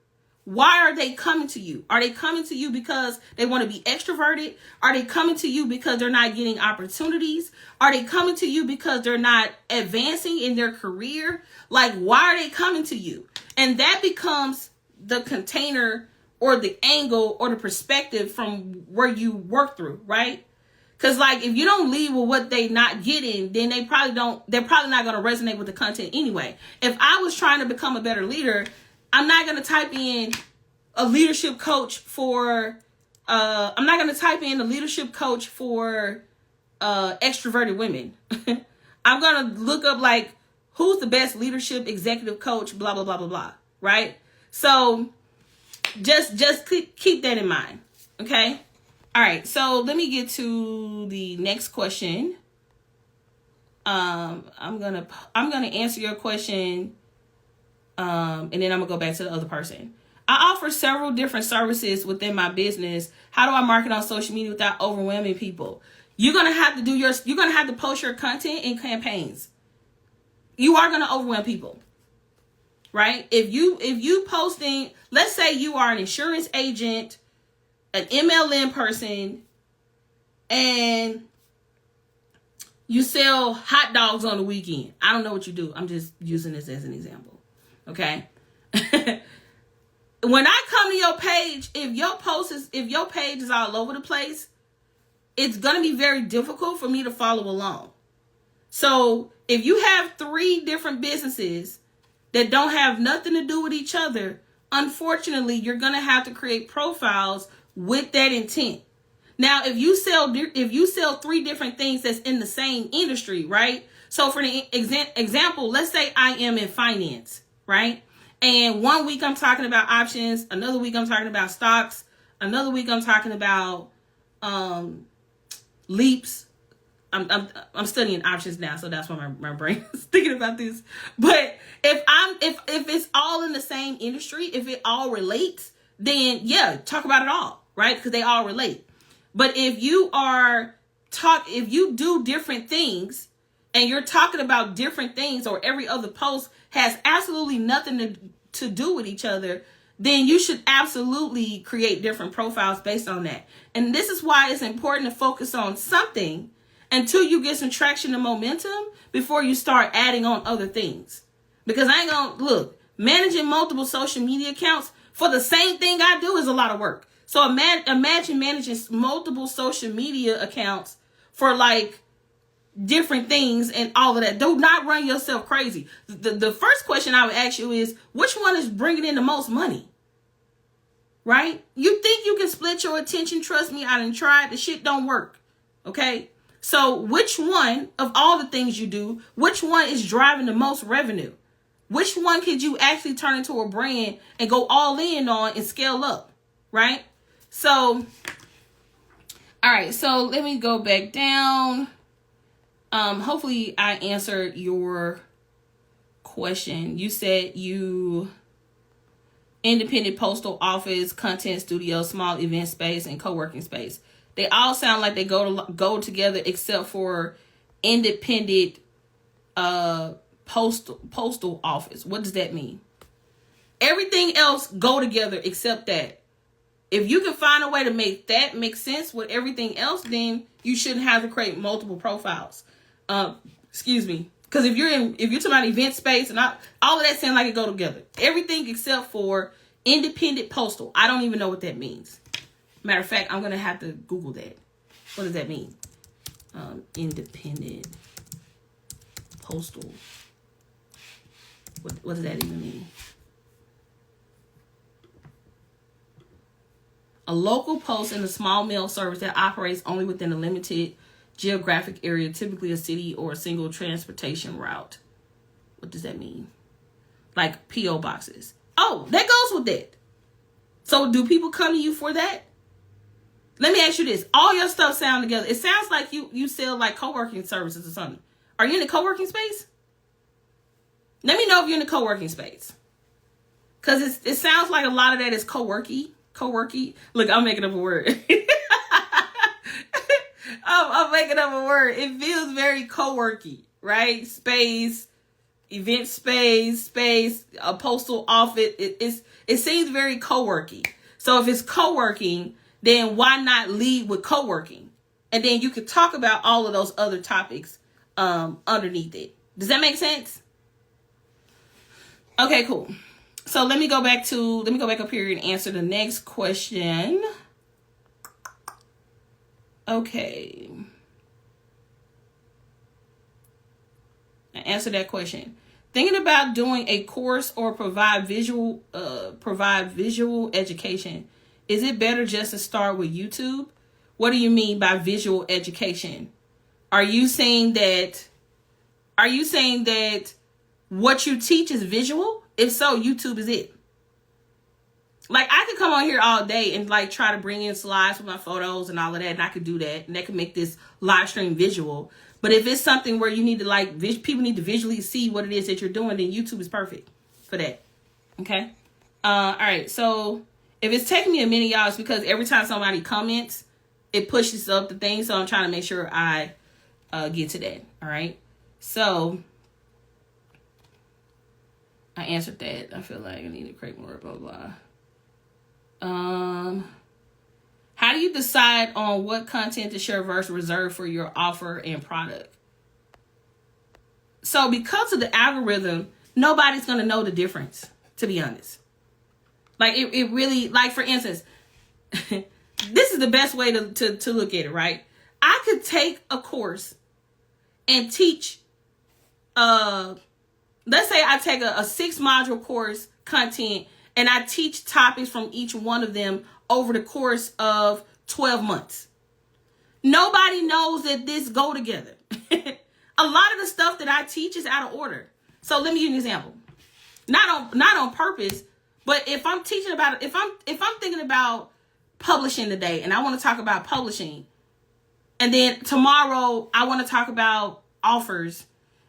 why are they coming to you? Are they coming to you because they want to be extroverted? Are they coming to you because they're not getting opportunities? Are they coming to you because they're not advancing in their career? Like, why are they coming to you? And that becomes the container or the angle or the perspective from where you work through, right? Because like, if you don't lead with what they not getting, then they're probably not going to resonate with the content anyway. If I was trying to become a better leader, I'm not going to type in a leadership coach for extroverted women. I'm going to look up like, who's the best leadership executive coach, blah, blah, blah, blah, blah. Right? So just keep that in mind. Okay? All right. So let me get to the next question. I'm going to answer your question. And then I'm gonna go back to the other person. I offer several different services within my business. How do I market on social media without overwhelming people? You're gonna have to post your content in campaigns. You are gonna overwhelm people, right? If you posting, let's say you are an insurance agent, an MLM person, and you sell hot dogs on the weekend. I don't know what you do. I'm just using this as an example. Okay. when I come to your page, if your page is all over the place, it's going to be very difficult for me to follow along. So if you have 3 different businesses that don't have nothing to do with each other, unfortunately, you're going to have to create profiles with that intent. Now, if you sell 3 different things that's in the same industry, right? So for the example, let's say I am in finance, right? And one week I'm talking about options, another week I'm talking about stocks, another week I'm talking about leaps. I'm studying options now, so that's why my brain is thinking about this. But if it's all in the same industry, if it all relates, then yeah, talk about it all, right? Because they all relate. But if you do different things and you're talking about different things, or every other post has absolutely nothing to do with each other, then you should absolutely create different profiles based on that. And this is why it's important to focus on something until you get some traction and momentum before you start adding on other things. Because I ain't gonna look, managing multiple social media accounts for the same thing I do is a lot of work. So imagine managing multiple social media accounts for like different things and all of that. Do not run yourself crazy. The first question I would ask you is, which one is bringing in the most money? Right? You think you can split your attention? Trust me, I done tried. The shit don't work. Okay? So which one of all the things you do, which one is driving the most revenue? Which one could you actually turn into a brand and go all in on and scale up? Right? So, all right. So let me go back down. Hopefully I answered your question. You said you independent postal office, content studio, small event space, and co-working space. They all sound like they go together except for independent postal office. What does that mean? Everything else go together except that. If you can find a way to make that make sense with everything else, then you shouldn't have to create multiple profiles. Excuse me. Because if you're talking about event space and all of that sound like it go together. Everything except for independent postal. I don't even know what that means. Matter of fact, I'm going to have to Google that. What does that mean? Independent postal. What does that even mean? A local post in a small mail service that operates only within a limited geographic area, typically a city or a single transportation route. What does that mean? Like P.O. boxes. Oh, that goes with that. So do people come to you for that? Let me ask you this. All your stuff sound together. It sounds like you sell like co-working services or something. Are you in the co-working space? Let me know if you're in the co-working space. Because it sounds like a lot of that is co-worky. Look, I'm making up a word. I'm making up a word. It feels very co-worky, right? Space, event space, a postal office. It seems very co-worky. So if it's co-working, then why not lead with co-working? And then you could talk about all of those other topics underneath it. Does that make sense? Okay, cool. So let me go back up here and answer the next question. Okay. I answered that question. Thinking about doing a course or provide visual education. Is it better just to start with YouTube? What do you mean by visual education? Are you saying that what you teach is visual? If so, YouTube is it. Like, I could come on here all day and like try to bring in slides with my photos and all of that, and I could do that, and that could make this live stream visual. But if it's something where you need to people need to visually see what it is that you're doing, then YouTube is perfect for that. Okay. All right. So if it's taking me a minute, y'all, it's because every time somebody comments, it pushes up the thing. So I'm trying to make sure I get to that. All right. So I answered that. I feel like I need to create more, blah, blah. How do you decide on what content to share versus reserve for your offer and product? So because of the algorithm, nobody's going to know the difference, to be honest. Like it really, like for instance, this is the best way to look at it, right? I could take a course and teach, let's say I take a 6-module course content and I teach topics from each one of them over the course of 12 months. Nobody knows that this go together. A lot of the stuff that I teach is out of order. So let me give you an example. Not on purpose, but if I'm teaching about, if I'm thinking about publishing today and I want to talk about publishing, and then tomorrow I want to talk about offers,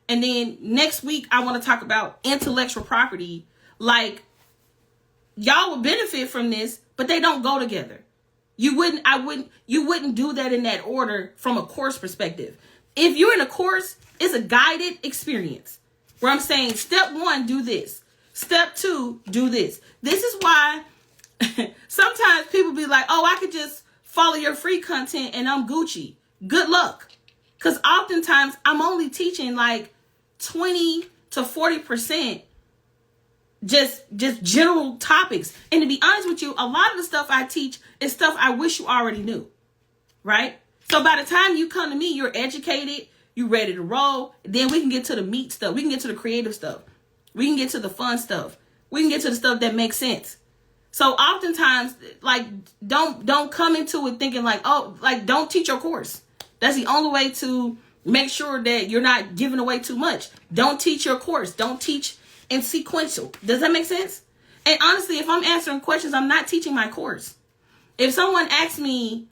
and then next week I want to talk about intellectual property, like y'all would benefit from this, but they don't go together. You wouldn't do that in that order from a course perspective. If you're in a course, it's a guided experience where I'm saying step 1, do this. Step 2, do this. This is why sometimes people be like, oh, I could just follow your free content and I'm Gucci. Good luck. Because oftentimes I'm only teaching like 20 to 40% just general topics. And to be honest with you, a lot of the stuff I teach is stuff I wish you already knew, right? So by the time you come to me, you're educated, you're ready to roll. Then we can get to the meat stuff. We can get to the creative stuff. We can get to the fun stuff. We can get to the stuff that makes sense. So oftentimes, like, don't come into it thinking like, oh, like, don't teach your course. That's the only way to make sure that you're not giving away too much. Don't teach your course. Don't teach in sequential. Does that make sense? And honestly, if I'm answering questions, I'm not teaching my course. If someone asks me,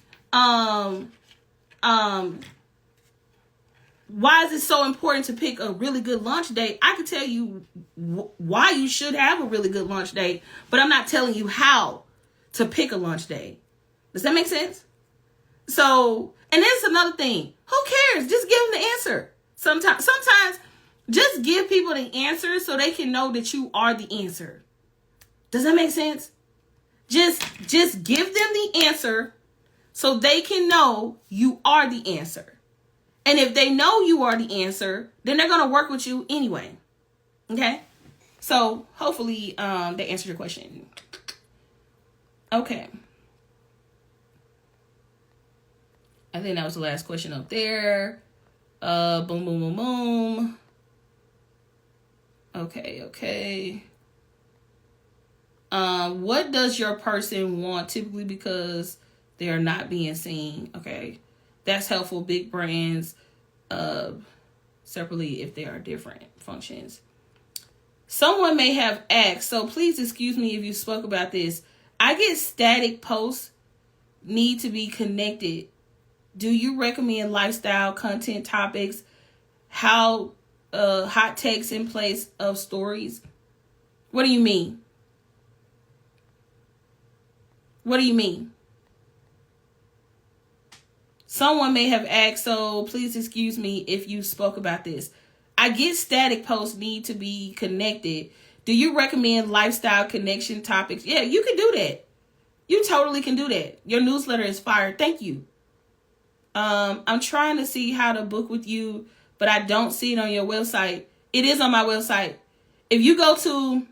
why is it so important to pick a really good launch date? I could tell you why you should have a really good launch date, but I'm not telling you how to pick a launch date. Does that make sense? So, and that's another thing. Who cares? Just give them the answer. Sometimes just give people the answer so they can know that you are the answer. Does that make sense? Just give them the answer so they can know you are the answer. And if they know you are the answer, then they're going to work with you anyway. Okay? So hopefully they answered your question. Okay. I think that was the last question up there. Boom, boom, boom, boom. Okay. What does your person want typically because they are not being seen? Okay. That's helpful. Big brands separately if they are different functions. Someone may have asked, so please excuse me if you spoke about this. I get static posts need to be connected. Do you recommend lifestyle content topics? How hot takes in place of stories? What do you mean? What do you mean? Someone may have asked, so please excuse me if you spoke about this. I get static posts need to be connected. Do you recommend lifestyle connection topics? Yeah, you can do that. You totally can do that. Your newsletter is fire. Thank you. I'm trying to see how to book with you, but I don't see it on your website. It is on my website. If you go to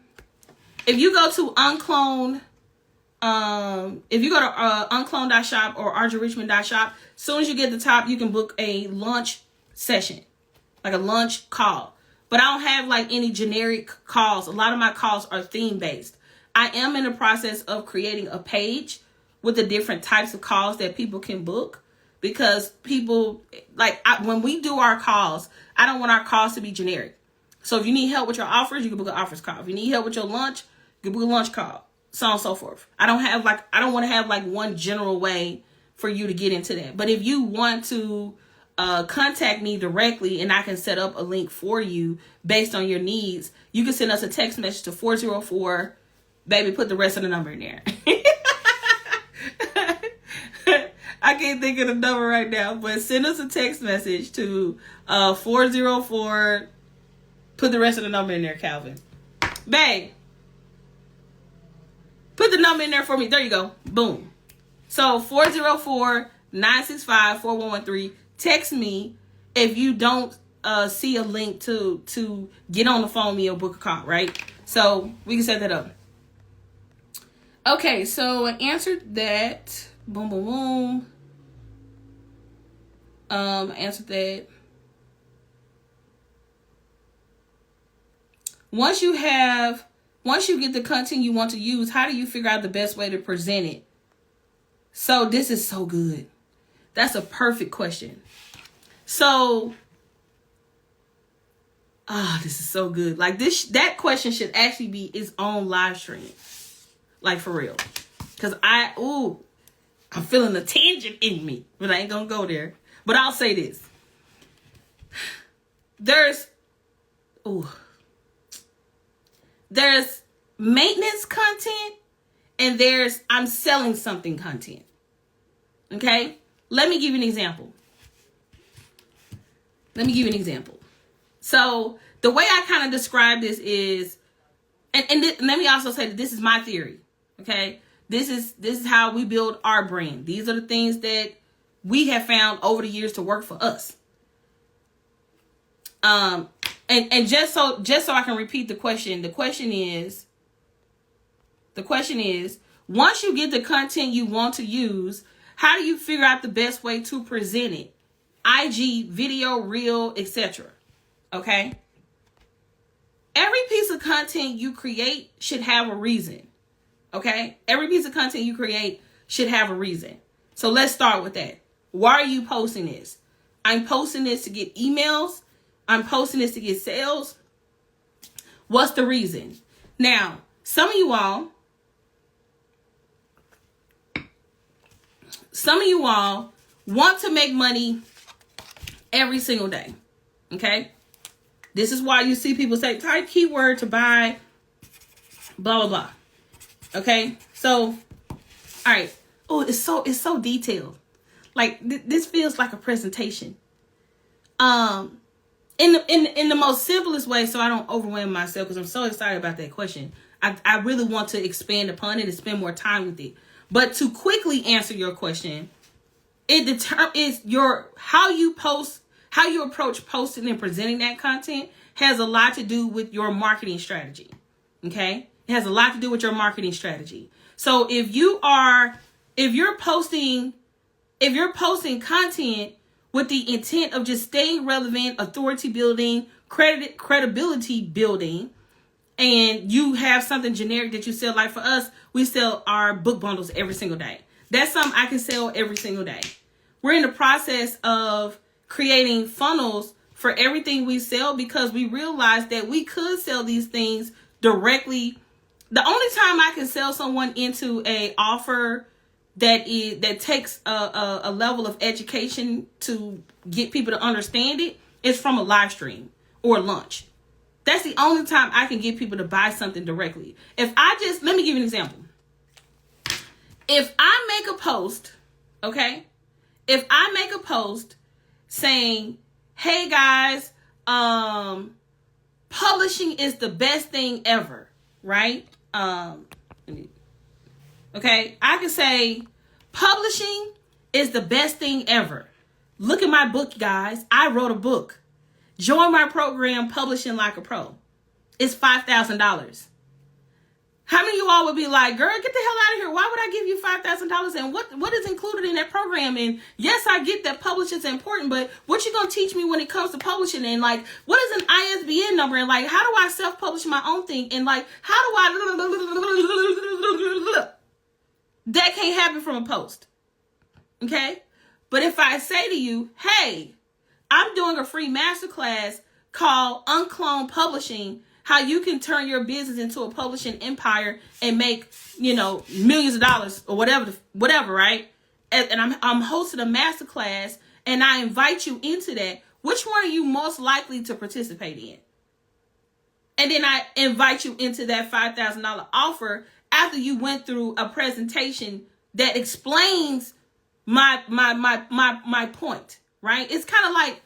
UnCloned, if you go to uncloned.shop or audriarichmond.shop, as soon as you get to the top, you can book a launch session, like a launch call. But I don't have like any generic calls. A lot of my calls are theme based. I am in the process of creating a page with the different types of calls that people can book, because people when we do our calls, I don't want our calls to be generic. So if you need help with your offers, you can book an offers call. If you need help with your launch, you can book a launch call. So on and so forth. I don't want to have like one general way for you to get into that. But if you want to contact me directly and I can set up a link for you based on your needs, you can send us a text message to 404, baby, put the rest of the number in there. I can't think of the number right now, but send us a text message to 404, put the rest of the number in there, Calvin. Babe. Put the number in there for me. There you go. Boom. So 404-965-4113. Text me if you don't see a link to get on the phone with me or book a call, right? So we can set that up. Okay, so I answered that. Boom, boom, boom. I answered that. Once you get the content you want to use, how do you figure out the best way to present it? So this is so good. That's a perfect question. So, this is so good. Like that question should actually be its own live stream. Like for real. Because I'm feeling a tangent in me, but I ain't gonna go there. But I'll say this. There's maintenance content and there's I'm selling something content. Okay? Let me give you an example. So the way I kind of describe this is, and let me also say that this is my theory. Okay? This is how we build our brand. These are the things that we have found over the years to work for us. And just so I can repeat the question is, once you get the content you want to use, how do you figure out the best way to present it? IG, video, reel, etc. Okay? Every piece of content you create should have a reason. Okay? Every piece of content you create should have a reason. So let's start with that. Why are you posting this? I'm posting this to get emails. I'm posting this to get sales. What's the reason? Now, some of you all want to make money every single day. Okay? This is why you see people say, type keyword to buy blah, blah, blah. Okay? So, all right. Oh, it's so detailed. Like, this feels like a presentation. In the most simplest way, so I don't overwhelm myself, because I'm so excited about that question. I really want to expand upon it and spend more time with it. But to quickly answer your question, is how you approach posting and presenting that content has a lot to do with your marketing strategy. Okay? It has a lot to do with your marketing strategy. So if you're posting content with the intent of just staying relevant, authority building, credibility building, and you have something generic that you sell, like for us, we sell our book bundles every single day. That's something I can sell every single day. We're in the process of creating funnels for everything we sell, because we realized that we could sell these things directly. The only time I can sell someone into a offer that takes a level of education to get people to understand it is from a live stream or lunch. That's the only time I can get people to buy something directly. Let me give you an example. If I make a post, okay? If I make a post saying, hey guys, publishing is the best thing ever, right? Okay, I can say, publishing is the best thing ever. Look at my book, guys. I wrote a book. Join my program, Publishing Like a Pro. It's $5,000. How many of you all would be like, girl, get the hell out of here. Why would I give you $5,000? And what is included in that program? And yes, I get that publishing is important, but what you going to teach me when it comes to publishing? And like, what is an ISBN number? And like, how do I self-publish my own thing? And like, how do I... That can't happen from a post. Okay? But if I say to you, hey, I'm doing a free masterclass called UnCloned Publishing, how you can turn your business into a publishing empire and make, millions of dollars or whatever, right? And I'm hosting a masterclass and I invite you into that. Which one are you most likely to participate in? And then I invite you into that $5,000 offer after you went through a presentation that explains my point, right? It's kind of like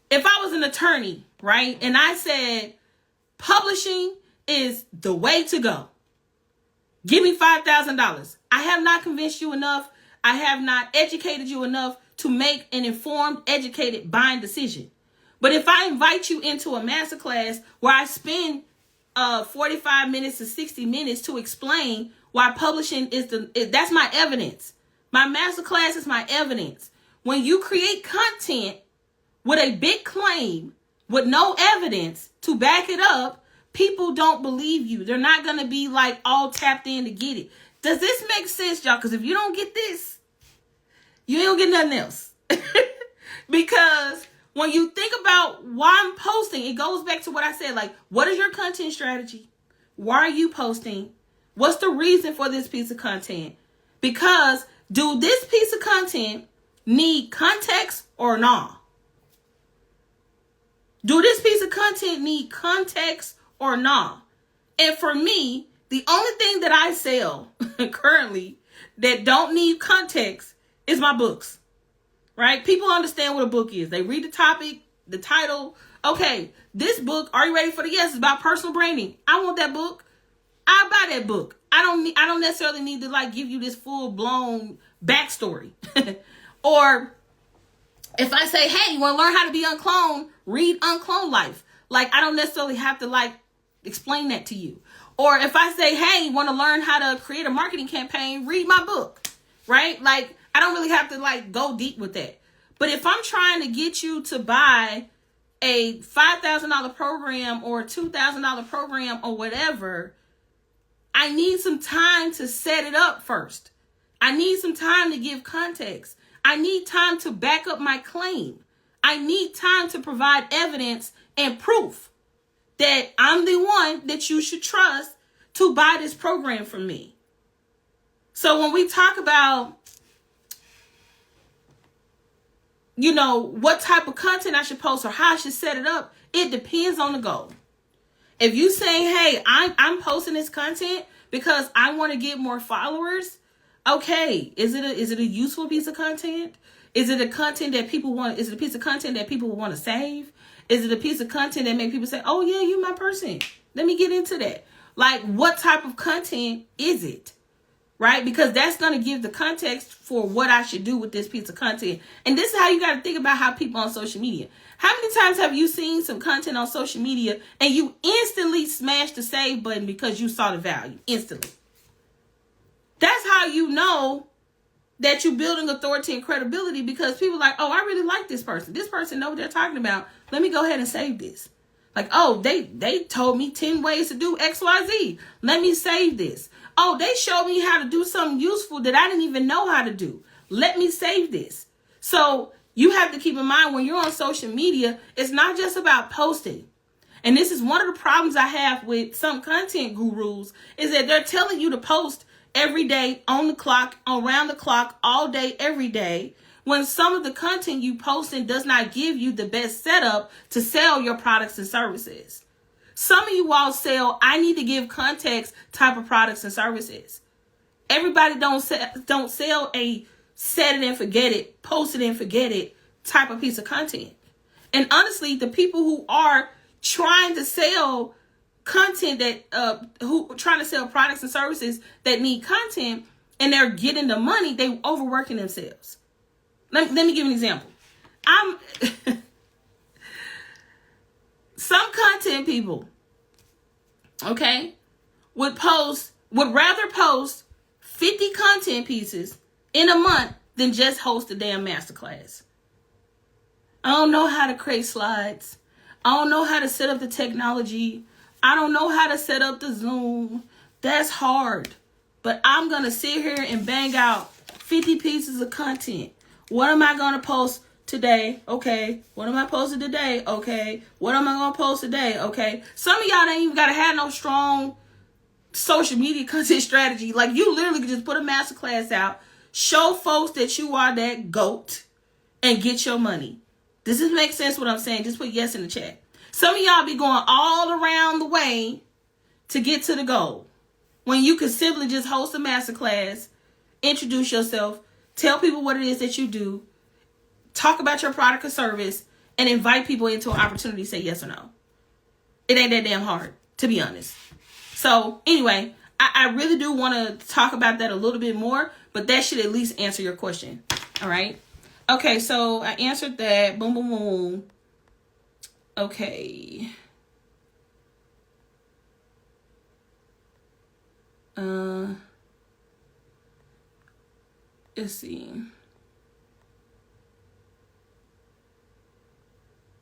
if I was an attorney, right? And I said, publishing is the way to go. Give me $5,000. I have not convinced you enough. I have not educated you enough to make an informed, educated buying decision. But if I invite you into a masterclass where I spend 45 minutes to 60 minutes to explain why publishing is that's my evidence. My masterclass is my evidence. When you create content with a big claim, with no evidence to back it up, people don't believe you. They're not going to be like all tapped in to get it. Does this make sense, y'all? Because if you don't get this, you ain't gonna get nothing else. Because when you think about why I'm posting, it goes back to what I said. Like, what is your content strategy? Why are you posting? What's the reason for this piece of content? Because do this piece of content need context or not? Do this piece of content need context or not? And for me, the only thing that I sell currently that don't need context is my books. Right? People understand what a book is. They read the topic, the title. Okay, this book, Are You Ready for the Yes? It's about personal branding. I want that book. I buy that book. I don't necessarily need to like give you this full blown backstory. Or if I say, hey, you want to learn how to be uncloned, read Uncloned Life. Like, I don't necessarily have to like explain that to you. Or if I say, hey, you want to learn how to create a marketing campaign, read my book. Right? Like, I don't really have to like go deep with that. But if I'm trying to get you to buy a $5,000 program or a $2,000 program or whatever, I need some time to set it up first. I need some time to give context. I need time to back up my claim. I need time to provide evidence and proof that I'm the one that you should trust to buy this program from me. So when we talk about, you know, what type of content I should post or how I should set it up, it depends on the goal. If you say, hey, I'm posting this content because I want to get more followers, okay, is it a useful piece of content? Is it a content that people want? Is it a piece of content that people want to save? Is it a piece of content that make people say, oh yeah, you my person, let me get into that? Like, what type of content is it? Right? Because that's going to give the context for what I should do with this piece of content. And this is how you got to think about how people on social media. How many times have you seen some content on social media and you instantly smash the save button because you saw the value? Instantly. That's how you know that you're building authority and credibility, because people are like, oh, I really like this person. This person knows what they're talking about. Let me go ahead and save this. Like, oh, they told me 10 ways to do XYZ. Let me save this. Oh, they showed me how to do something useful that I didn't even know how to do. Let me save this. So you have to keep in mind when you're on social media, it's not just about posting. And this is one of the problems I have with some content gurus, is that they're telling you to post every day, on the clock, around the clock, all day, every day, when some of the content you posting does not give you the best setup to sell your products and services. Some of you all sell, I need to give context type of products and services. Everybody don't sell a set it and forget it, post it and forget it type of piece of content. And honestly, the people who are trying to sell content that who trying to sell products and services that need content and they're getting the money, they overworking themselves. Let me give you an example. Some content people, okay, would rather post 50 content pieces in a month than just host a damn masterclass. I don't know how to create slides. I don't know how to set up the technology. I don't know how to set up the Zoom. That's hard. But I'm going to sit here and bang out 50 pieces of content. What am I going to post today? Okay. What am I posting today? Okay. What am I going to post today? Okay. Some of y'all ain't even got to have no strong social media content strategy. Like, you literally could just put a masterclass out, show folks that you are that GOAT, and get your money. Does this make sense what I'm saying? Just put yes in the chat. Some of y'all be going all around the way to get to the goal, when you could simply just host a masterclass, introduce yourself, tell people what it is that you do, talk about your product or service, and invite people into an opportunity to say yes or no. It ain't that damn hard, to be honest. So anyway, I really do want to talk about that a little bit more, but that should at least answer your question. All right. Okay, so I answered that. Boom, boom, boom. Okay. Let's see.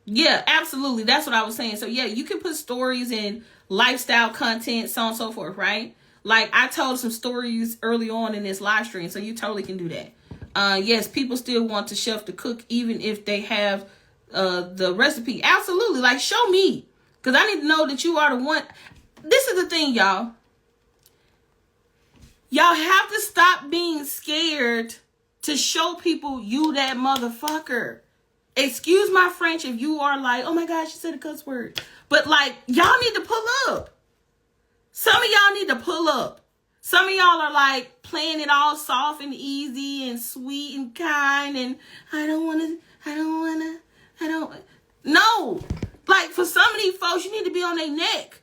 Yeah, absolutely. That's what I was saying. So yeah, you can put stories and lifestyle content, so on and so forth, right? Like I told some stories early on in this live stream, so you totally can do that. Yes, people still want the chef to cook even if they have the recipe. Absolutely. Like show me, because I need to know that you are the one. This is the thing, y'all. Y'all have to stop being scared to show people you that motherfucker. Excuse my French if you are like, oh my gosh, she said a cuss word. But like, y'all need to pull up. Some of y'all need to pull up. Some of y'all are like playing it all soft and easy and sweet and kind. And I don't. No. Like for some of these folks, you need to be on their neck.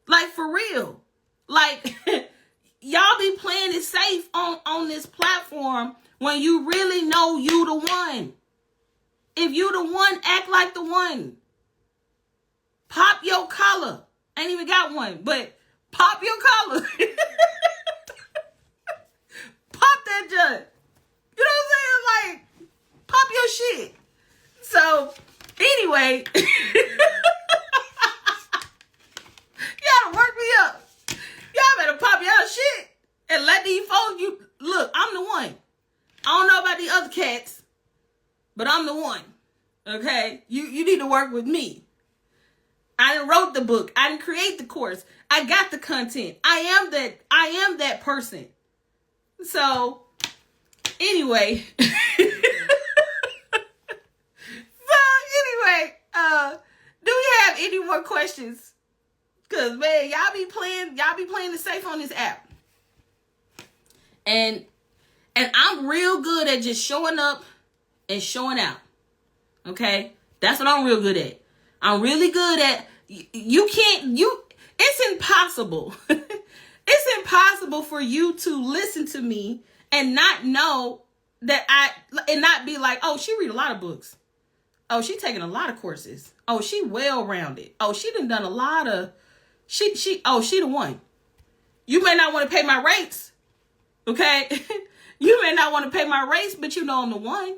Like for real. Like y'all be playing it safe on this platform when you really know you the one. If you the one, act like the one. Pop your collar. Ain't even got one, but pop your collar. Pop that junk. You know what I'm saying? Like, pop your shit. So, anyway. Y'all work me up. Y'all better pop your shit and let these folks, look, I'm the one. I don't know about the other cats, but I'm the one. Okay? You need to work with me. I done wrote the book. I didn't create the course. I got the content. I am that person. So, anyway. Do we have any more questions? Cause man, y'all be playing it safe on this app. And I'm real good at just showing up and showing out. Okay? That's what I'm real good at. I'm really good at, it's impossible. It's impossible for you to listen to me and not know that and not be like, oh, she read a lot of books. Oh, she taking a lot of courses. Oh, she well-rounded. Oh, she done a lot of, she the one. You may not want to pay my rates. Okay? You may not want to pay my rates, but you know I'm the one.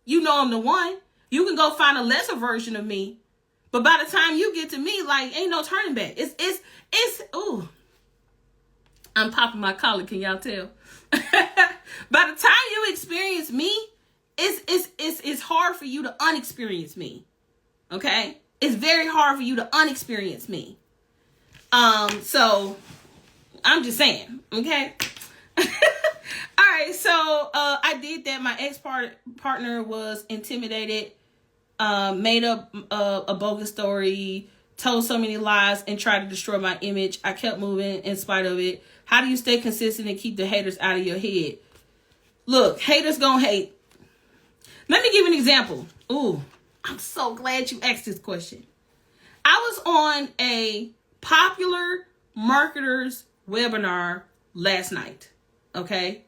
You know I'm the one. You can go find a lesser version of me. But by the time you get to me, like, ain't no turning back. Ooh. I'm popping my collar, can y'all tell? By the time you experience me, it's hard for you to unexperience me. Okay? It's very hard for you to unexperience me. So I'm just saying, okay? All right, so I did that. My ex-partner was intimidated, made up a bogus story, told so many lies, and tried to destroy my image. I kept moving in spite of it. How do you stay consistent and keep the haters out of your head? Look, haters gonna hate. Let me give you an example. Ooh, I'm so glad you asked this question. I was on a popular marketers webinar last night. Okay?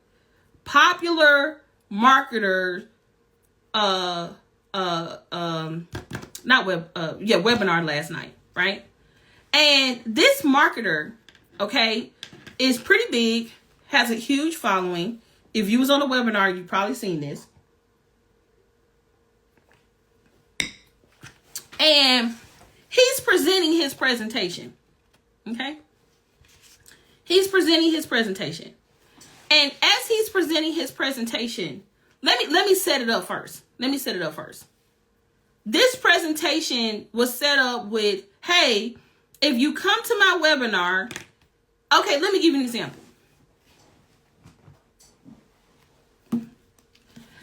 Popular marketer webinar last night, right? And this marketer, okay, is pretty big, has a huge following. If you was on a webinar, you've probably seen this. And he's presenting his presentation. Okay? He's presenting his presentation. And as he's presenting his presentation, let me set it up first. This presentation was set up with, hey, if you come to my webinar, okay, let me give you an example.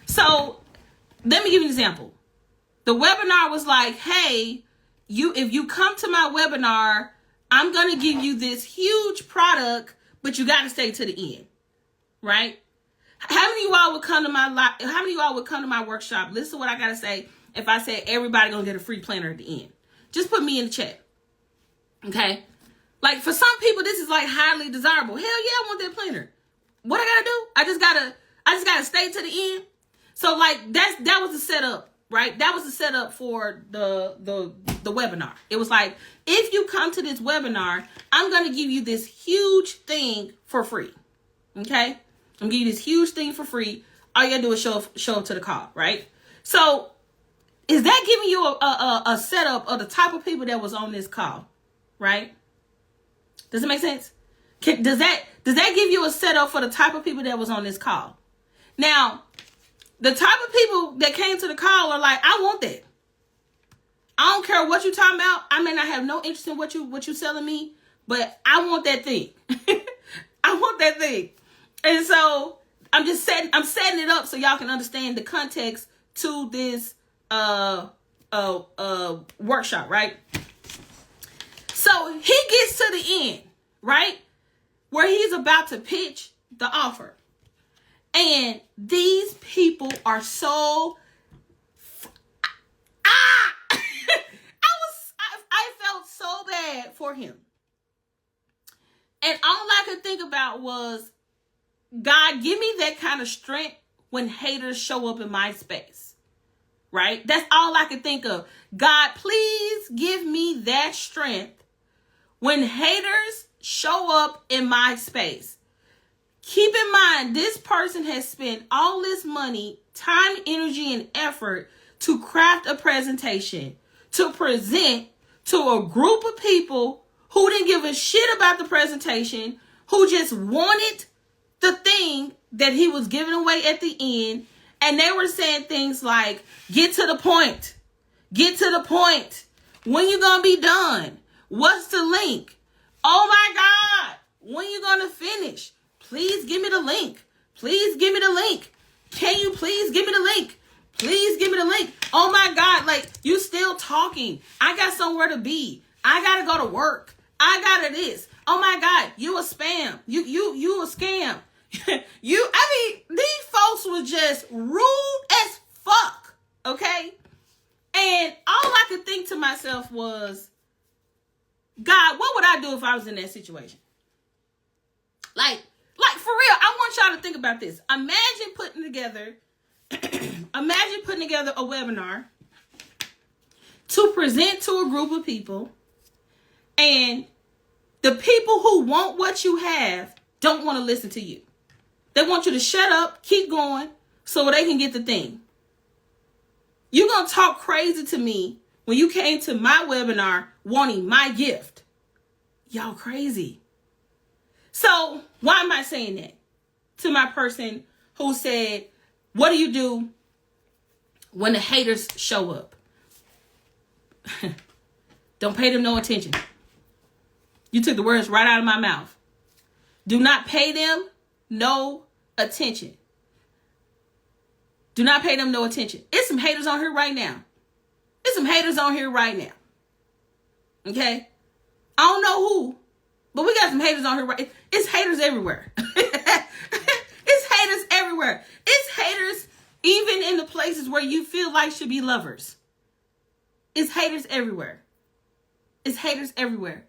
So let me give you an example. The webinar was like, hey, if you come to my webinar, I'm going to give you this huge product, but you got to stay to the end, right? How many of y'all would come to my workshop? Listen to what I got to say. If I said everybody going to get a free planner at the end, just put me in the chat. Okay. Like for some people, this is like highly desirable. Hell yeah, I want that planner. What I got to do? I just got to stay to the end. So like that was the setup right? That was the setup for the webinar. It was like, if you come to this webinar, I'm going to give you this huge thing for free. Okay? I'm going to give you this huge thing for free. All you got to do is show up to the call, right? So is that giving you a setup of the type of people that was on this call, right? Does it make sense? Does that give you a setup for the type of people that was on this call? Now, the type of people that came to the call are like, I want that. I don't care what you're talking about. I may not have no interest in what you selling me, but I want that thing. I want that thing. And so I'm setting it up so y'all can understand the context to this workshop, right? So he gets to the end, right? Where he's about to pitch the offer. And these people are so I felt so bad for him. And all I could think about was, God, give me that kind of strength when haters show up in my space. Right? That's all I could think of. God, please give me that strength when haters show up in my space. Keep in mind, this person has spent all this money, time, energy, and effort to craft a presentation, to present to a group of people who didn't give a shit about the presentation, who just wanted the thing that he was giving away at the end. And they were saying things like, get to the point. Get to the point. When you gonna be done? What's the link? Oh my God. When you gonna finish? Please give me the link. Please give me the link. Can you please give me the link? Please give me the link. Oh my God. Like, you still talking. I got somewhere to be. I gotta go to work. I gotta this. Oh my God. You a spam. You a scam. These folks were just rude as fuck. Okay. And all I could think to myself was, God, what would I do if I was in that situation? Like for real, I want y'all to think about this. Imagine putting together a webinar to present to a group of people, and the people who want what you have don't want to listen to you. They want you to shut up, keep going, so they can get the thing. You're going to talk crazy to me when you came to my webinar wanting my gift. Y'all crazy. So why am I saying that? To my person who said, what do you do when the haters show up? Don't pay them no attention. You took the words right out of my mouth. Do not pay them no attention. Do not pay them no attention. It's some haters on here right now. It's some haters on here right now. Okay? I don't know who, but we got some haters on here right. It's haters everywhere. It's haters everywhere. It's haters even in the places where you feel like should be lovers. It's haters everywhere. It's haters everywhere.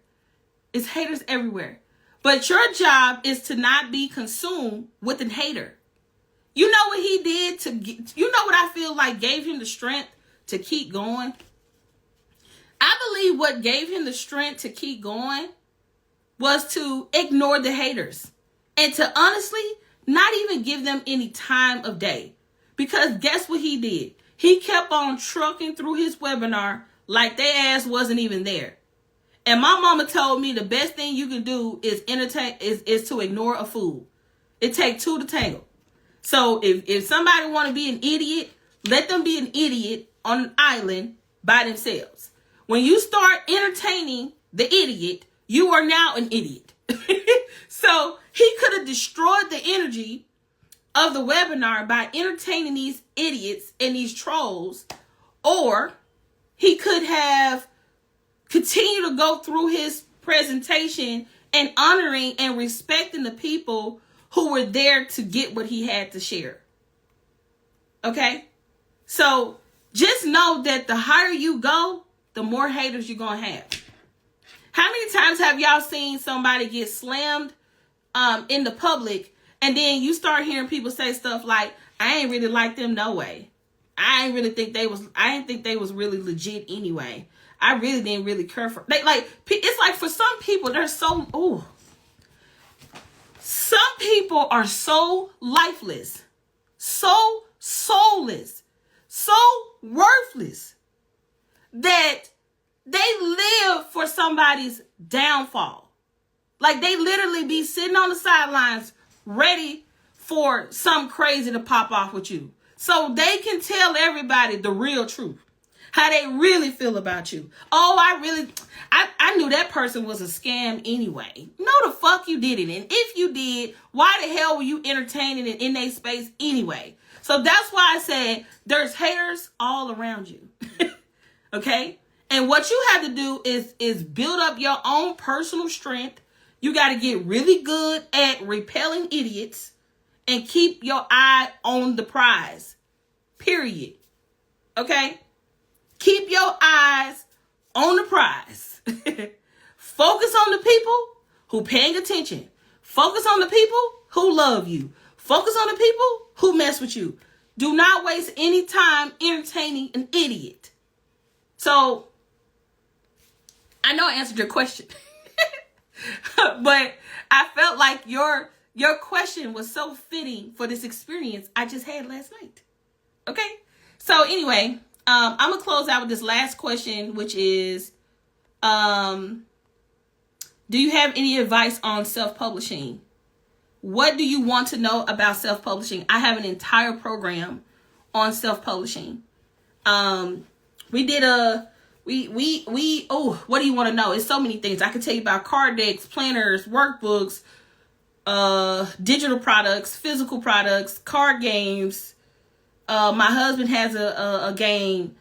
It's haters everywhere. But your job is to not be consumed with a hater. You know what he did you know what I feel like gave him the strength to keep going? I believe what gave him the strength to keep going was to ignore the haters and to honestly not even give them any time of day. Because guess what he did? He kept on trucking through his webinar like their ass wasn't even there. And my mama told me the best thing you can do is is to ignore a fool. It takes two to tangle. So if somebody want to be an idiot, let them be an idiot on an island by themselves. When you start entertaining the idiot, you are now an idiot. So he could have destroyed the energy of the webinar by entertaining these idiots and these trolls, or he could have continued to go through his presentation and honoring and respecting the people who were there to get what he had to share. Okay? So just know that the higher you go, the more haters you're going to have. How many times have y'all seen somebody get slammed in the public, and then you start hearing people say stuff like, I ain't really like them no way. I didn't think they was really legit anyway. I really didn't really care for it's like for some people they're so some people are so lifeless, so soulless, so worthless that they live for somebody's downfall. Like they literally be sitting on the sidelines ready for some crazy to pop off with you. So they can tell everybody the real truth. How they really feel about you. Oh, I knew that person was a scam anyway. No, the fuck you didn't. And if you did, why the hell were you entertaining it in their space anyway? So that's why I said there's haters all around you. Okay? And what you have to do is build up your own personal strength. You got to get really good at repelling idiots and keep your eye on the prize. Period. Okay? Keep your eyes on the prize. Focus on the people who paying attention. Focus on the people who love you. Focus on the people who mess with you. Do not waste any time entertaining an idiot. So, I know I answered your question. But I felt like your question was so fitting for this experience I just had last night. Okay? So anyway, I'm going to close out with this last question, which is, do you have any advice on self-publishing? What do you want to know about self-publishing? I have an entire program on self-publishing. We did what do you want to know? It's so many things. I could tell you about card decks, planners, workbooks, digital products, physical products, card games. My husband has a game.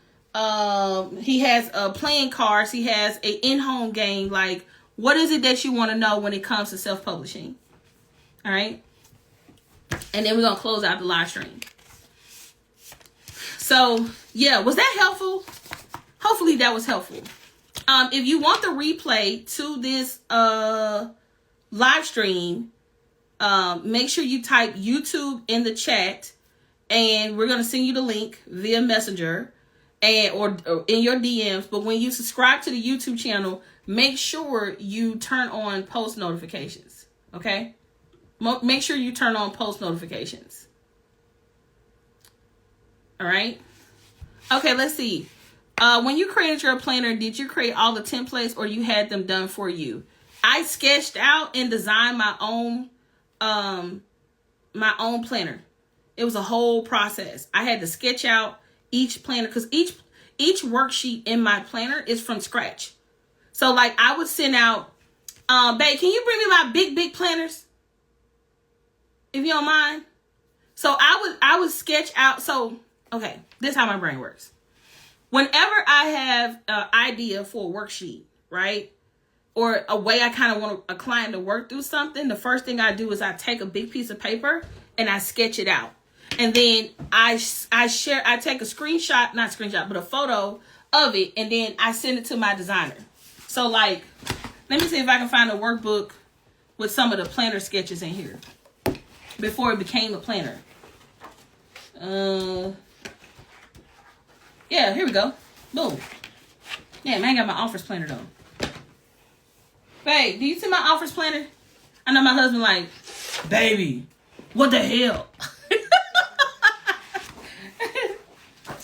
He has playing cards. He has a in-home game. Like, what is it that you want to know when it comes to self-publishing? All right. And then we're going to close out the live stream. So, yeah, was that helpful? Hopefully that was helpful. If you want the replay to this live stream, make sure you type YouTube in the chat, and we're going to send you the link via Messenger or in your DMs. But when you subscribe to the YouTube channel, make sure you turn on post notifications. Okay? Make sure you turn on post notifications. All right? Okay, let's see. When you created your planner, did you create all the templates or you had them done for you? I sketched out and designed my own planner. It was a whole process. I had to sketch out each planner because each worksheet in my planner is from scratch. So like I would send out, babe, can you bring me my big planners? If you don't mind. So I would sketch out. So, okay, this is how my brain works. Whenever I have an idea for a worksheet, right? Or a way I kind of want a client to work through something, the first thing I do is I take a big piece of paper and I sketch it out. And then I take a screenshot, not screenshot, but a photo of it. And then I send it to my designer. So like, let me see if I can find a workbook with some of the planner sketches in here before it became a planner. Yeah, here we go. Boom. Yeah, man, I ain't got my office planner though. Babe, do you see my office planner? I know my husband like, baby, what the hell?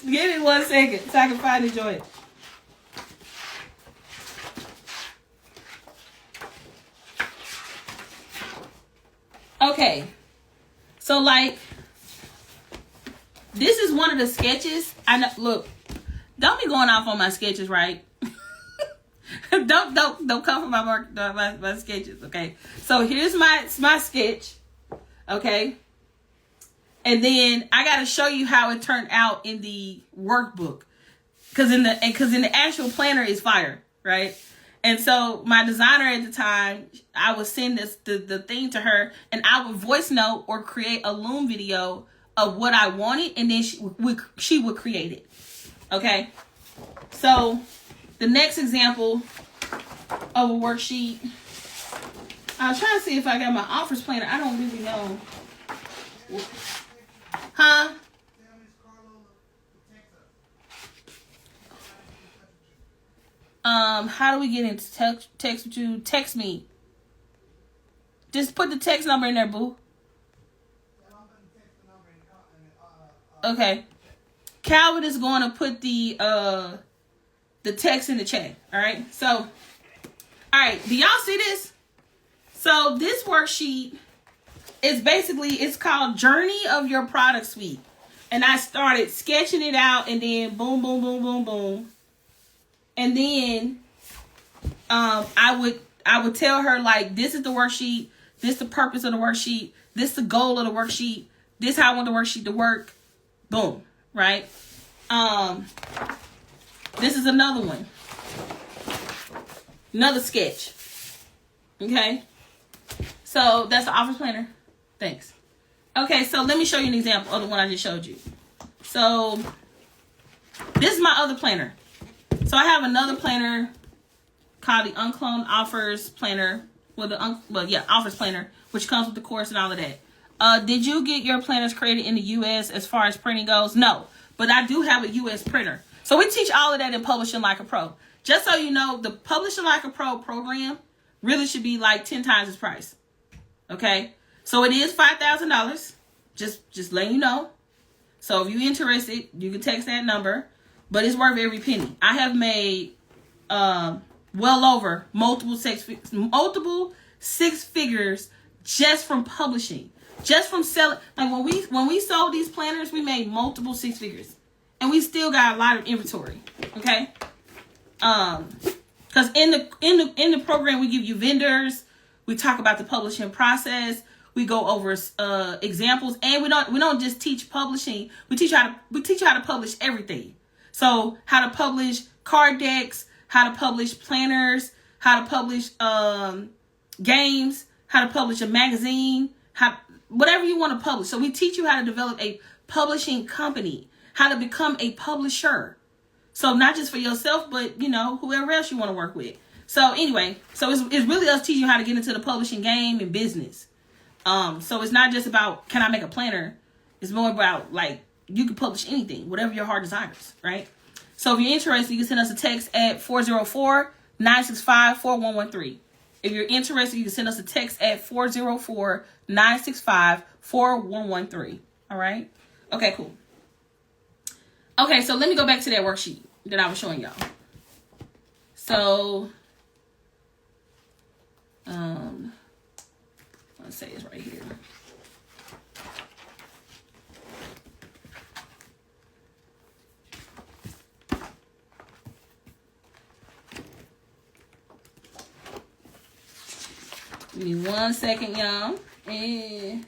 Give me 1 second so I can find the joint. Okay. So like, this is one of the sketches. I know, look, don't be going off on my sketches, right? don't come for my sketches, okay? So here's my sketch, okay? And then I got to show you how it turned out in the workbook, because in the actual planner is fire, right? And so my designer at the time, I would send the thing to her, and I would voice note or create a Loom video of what I wanted, and then she would create it. Okay. So the next example of a worksheet, I was trying to see if I got my office planner. I don't really know. Huh? How do we get into text with you? Text me. Just put the text number in there, boo. Okay. Calvin is going to put the text in the chat. All right. So, all right. Do y'all see this? So this worksheet is basically, it's called Journey of Your Product Suite. And I started sketching it out, and then boom, boom, boom, boom, boom. And then I would tell her, like, this is the worksheet, this is the purpose of the worksheet, this is the goal of the worksheet, this is how I want the worksheet to work. Boom. Right? This is another one. Another sketch. Okay? So that's the office planner. Thanks. Okay, so let me show you an example of the one I just showed you. So this is my other planner. So I have another planner called the UnCloned Offers Planner. Offers Planner, which comes with the course and all of that. Did you get your planners created in the U.S. as far as printing goes? No, but I do have a U.S. printer. So we teach all of that in Publishing Like a Pro. Just so you know, the Publishing Like a Pro program really should be like 10 times its price. Okay? So it is $5,000. Just letting you know. So if you're interested, you can text that number. But it's worth every penny. I have made well over multiple six figures just from publishing. Just from selling. Like when we sold these planners, we made multiple six figures. And we still got a lot of inventory. Okay? Because in the program we give you vendors, we talk about the publishing process, we go over examples, and we don't just teach publishing. We teach you how to publish everything. So how to publish card decks, how to publish planners, how to publish games, how to publish a magazine, whatever you want to publish. So we teach you how to develop a publishing company, how to become a publisher. So not just for yourself, but whoever else you want to work with. So anyway, so it's really us teaching you how to get into the publishing game and business. So it's not just about, can I make a planner? It's more about, like, you can publish anything, whatever your heart desires, right? So if you're interested, you can send us a text at 404-965-4113. If you're interested, you can send us a text at 404-965-4113. All right? Okay, cool. Okay, so let me go back to that worksheet that I was showing y'all. So, let's say it's right here. Give me 1 second, y'all. And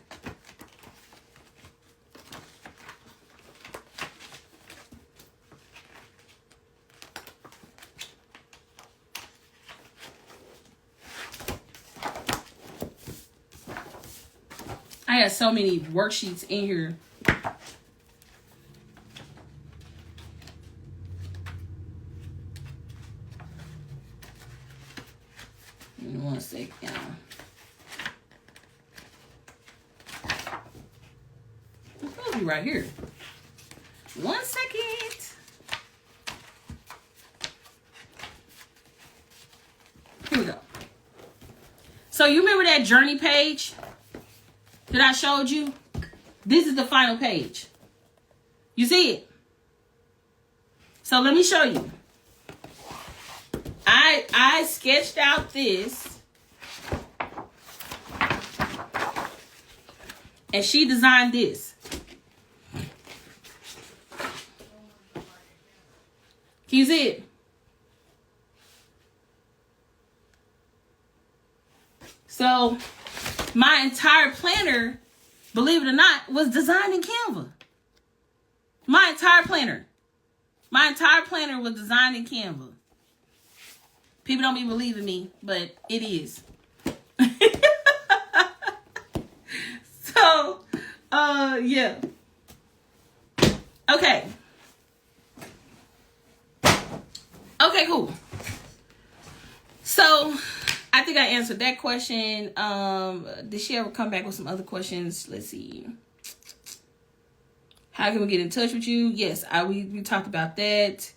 I have so many worksheets in here. Give me 1 second, y'all. It's supposed to be right here. 1 second. Here we go. So you remember that journey page that I showed you? This is the final page. You see it? So let me show you. I sketched out this, and she designed this. Can you see it? So my entire planner, believe it or not, was designed in Canva. My entire planner was designed in Canva. People don't be believing me, but it is. So, yeah. Okay. Okay, cool. So, I think I answered that question. Did she ever come back with some other questions? Let's see. How can we get in touch with you? Yes, we talked about that.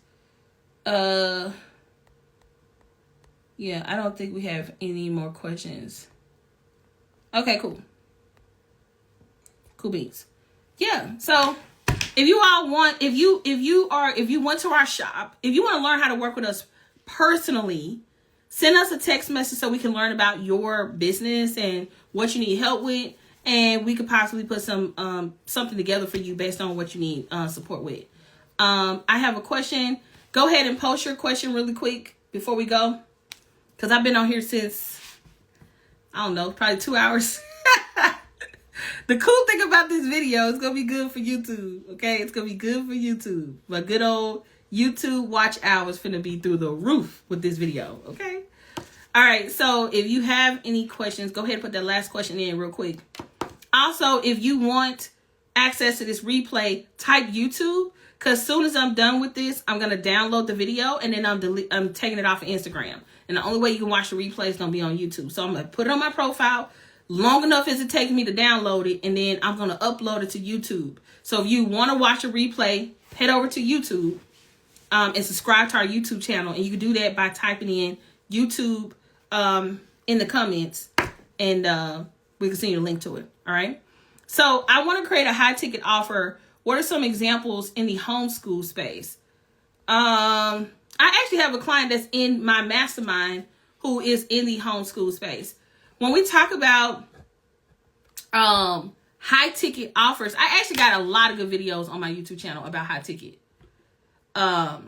Yeah, I don't think we have any more questions. Okay, cool. Cool beans. Yeah, so if you all want, if you went to our shop, if you want to learn how to work with us personally, send us a text message so we can learn about your business and what you need help with, and we could possibly put some something together for you based on what you need support with. I have a question. Go ahead and post your question really quick before we go, because I've been on here since, I don't know, probably 2 hours. The cool thing about this video, it's going to be good for YouTube, okay? It's going to be good for YouTube. My good old YouTube watch hours finna be through the roof with this video, okay? All right, so if you have any questions, go ahead and put that last question in real quick. Also, if you want access to this replay, type YouTube, because as soon as I'm done with this, I'm going to download the video, and then I'm taking it off of Instagram. And the only way you can watch the replay is going to be on YouTube. So I'm going to put it on my profile long enough as it takes me to download it, and then I'm going to upload it to YouTube. So if you want to watch a replay, head over to YouTube and subscribe to our YouTube channel. And you can do that by typing in YouTube in the comments, and we can send you a link to it. All right. So I want to create a high ticket offer. What are some examples in the homeschool space? I actually have a client that's in my mastermind who is in the homeschool space. When we talk about high ticket offers, I actually got a lot of good videos on my YouTube channel about high ticket. Let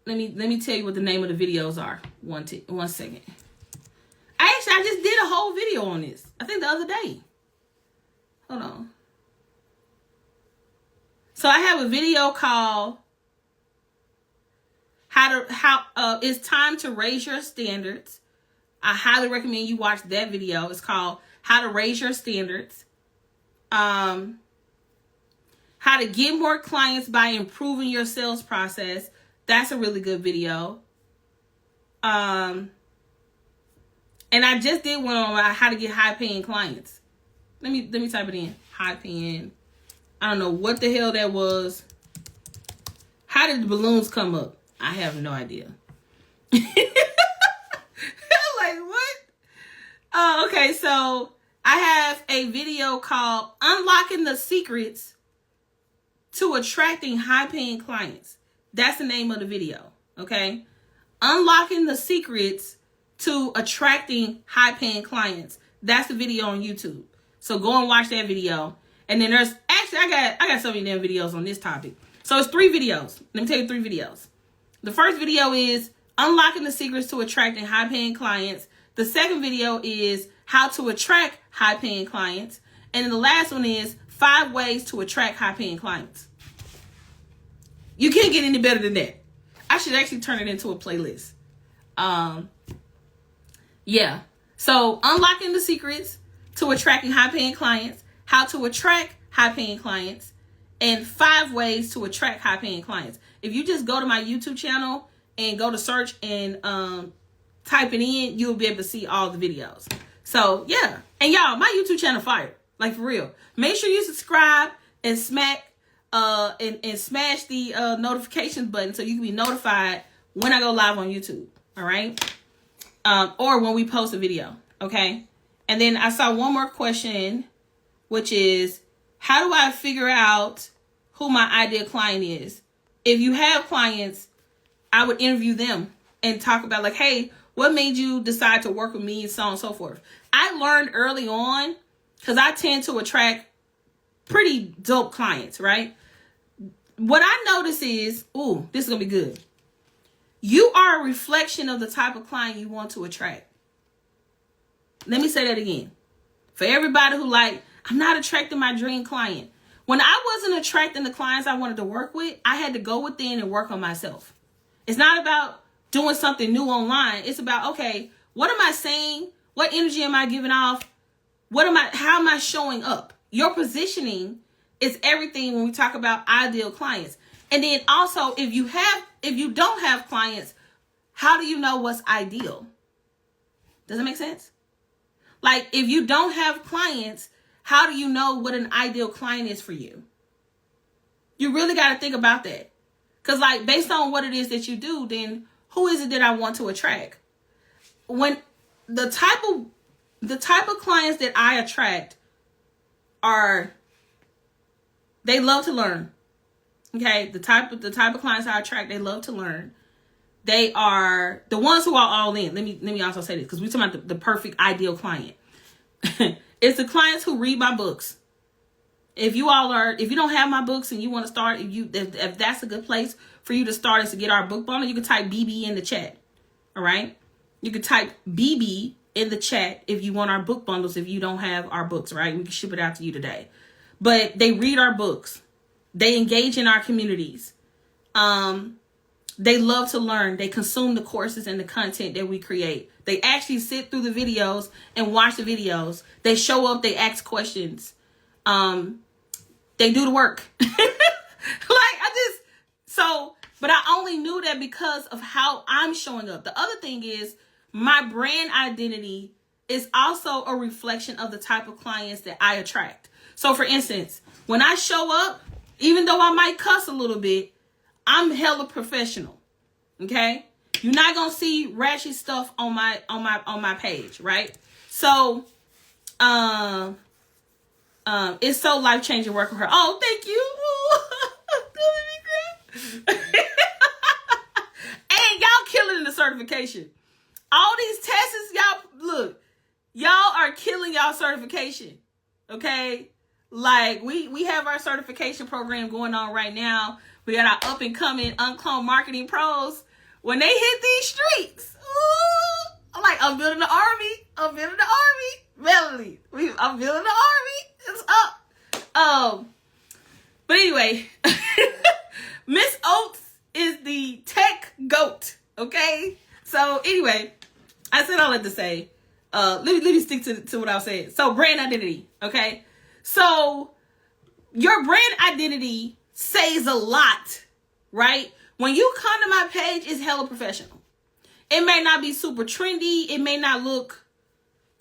me tell you what the name of the videos are. One second. I just did a whole video on this, I think the other day. Hold on. So I have a video called It's Time to Raise Your Standards. I highly recommend you watch that video. It's called How to Raise Your Standards. How to Get More Clients by Improving Your Sales Process. That's a really good video. And I just did one on how to get high paying clients. Let me type it in. High paying. I don't know what the hell that was. How did the balloons come up? I have no idea. Like, what? Okay, so I have a video called Unlocking the Secrets to Attracting High-Paying Clients. That's the name of the video, okay? Unlocking the Secrets to Attracting High-Paying Clients. That's the video on YouTube. So go and watch that video. And then there's, actually, I got so many damn videos on this topic. So it's 3 videos. Let me tell you 3 videos. The first video is Unlocking the Secrets to Attracting High-Paying Clients. The second video is How to Attract High-Paying Clients. And then the last one is 5 Ways to Attract High-Paying Clients. You can't get any better than that. I should actually turn it into a playlist. Yeah. So Unlocking the Secrets to Attracting High-Paying Clients, How to Attract High-Paying Clients, and 5 Ways to Attract High-Paying Clients. If you just go to my YouTube channel and go to search and type it in, you'll be able to see all the videos. So yeah. And y'all, my YouTube channel fire. Like, for real. Make sure you subscribe and smash the notifications button so you can be notified when I go live on YouTube. All right. Or when we post a video. Okay. And then I saw one more question, which is, how do I figure out who my ideal client is? If you have clients, I would interview them and talk about, like, hey, what made you decide to work with me, and so on and so forth. I learned early on, because I tend to attract pretty dope clients, right? What I notice is, ooh, this is going to be good. You are a reflection of the type of client you want to attract. Let me say that again. For everybody who I'm not attracting my dream client. When I wasn't attracting the clients I wanted to work with, I had to go within and work on myself. It's not about doing something new online. It's about, okay, what am I saying? What energy am I giving off? How am I showing up? Your positioning is everything when we talk about ideal clients. And then also, if you don't have clients, how do you know what's ideal? Does that make sense? Like, if you don't have clients, how do you know what an ideal client is for you? You really got to think about that. Because, based on what it is that you do, then who is it that I want to attract? When the type of clients that I attract they love to learn. Okay, the type of clients I attract, they love to learn. They are the ones who are all in. Let me also say this, because we're talking about the perfect ideal client. It's the clients who read my books. If you don't have my books and you want to start, if that's a good place for you to start is to get our book bundle, you can type BB in the chat. All right, you can type BB in the chat if you want our book bundles. If you don't have our books, right, we can ship it out to you today. But they read our books. They engage in our communities. They love to learn. They consume the courses and the content that we create. They actually sit through the videos and watch the videos. They show up. They ask questions. They do the work. But I only knew that because of how I'm showing up. The other thing is my brand identity is also a reflection of the type of clients that I attract. So for instance, when I show up, even though I might cuss a little bit, I'm hella professional. Okay? You're not gonna see ratchet stuff on my page, right? So it's so life-changing working with her. Oh, thank you. And y'all killing in the certification. All these tests, y'all are killing y'all certification. Okay? Like we have our certification program going on right now. We got our up and coming UnCloned marketing pros. When they hit these streets, ooh, I'm building the army. I'm building the army. Melanie, I'm building the army. It's up. But anyway, Miss Oaks is the tech goat. Okay. So anyway, I said all that to say. Let me stick to what I was saying. So brand identity. Okay. So your brand identity says a lot, right? When you come to my page, it's hella professional. It may not be super trendy. It may not look,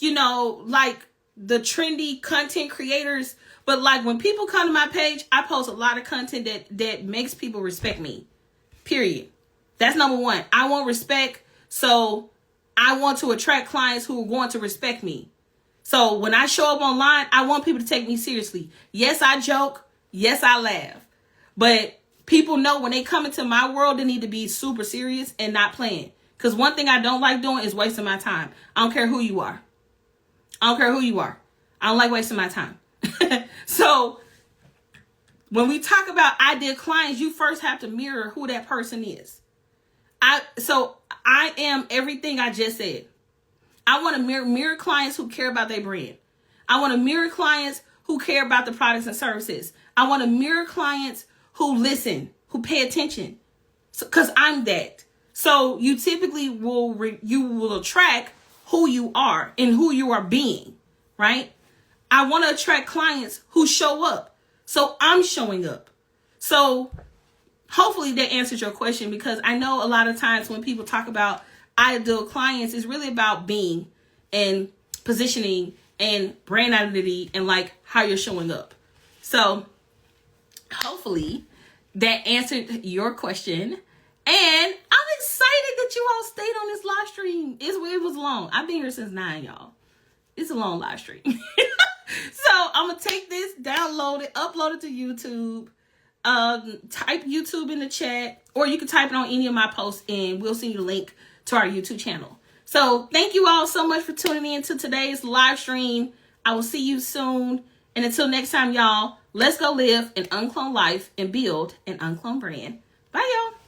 like the trendy content creators. But like when people come to my page, I post a lot of content that makes people respect me. Period. That's number one. I want respect. So I want to attract clients who are going to respect me. So when I show up online, I want people to take me seriously. Yes, I joke. Yes, I laugh. But people know when they come into my world, they need to be super serious and not playing. Because one thing I don't like doing is wasting my time. I don't care who you are. I don't like wasting my time. So when we talk about ideal clients, you first have to mirror who that person is. So I am everything I just said. I want to mirror clients who care about their brand. I want to mirror clients who care about the products and services. I want to mirror clients who listen, who pay attention. Because I'm that. So you typically will attract who you are and who you are being, right? I want to attract clients who show up. So I'm showing up. So hopefully that answers your question, because I know a lot of times when people talk about ideal clients, it's really about being and positioning and brand identity and like how you're showing up. So hopefully that answered your question. And I'm excited that you all stayed on this live stream. It was long. I've been here since 9, y'all. It's a long live stream. So I'm going to take this, download it, upload it to YouTube. Type YouTube in the chat, or you can type it on any of my posts and we'll send you the link to our YouTube channel. So thank you all so much for tuning in to today's live stream. I will see you soon. And until next time, y'all, let's go live an uncloned life and build an uncloned brand. Bye, y'all.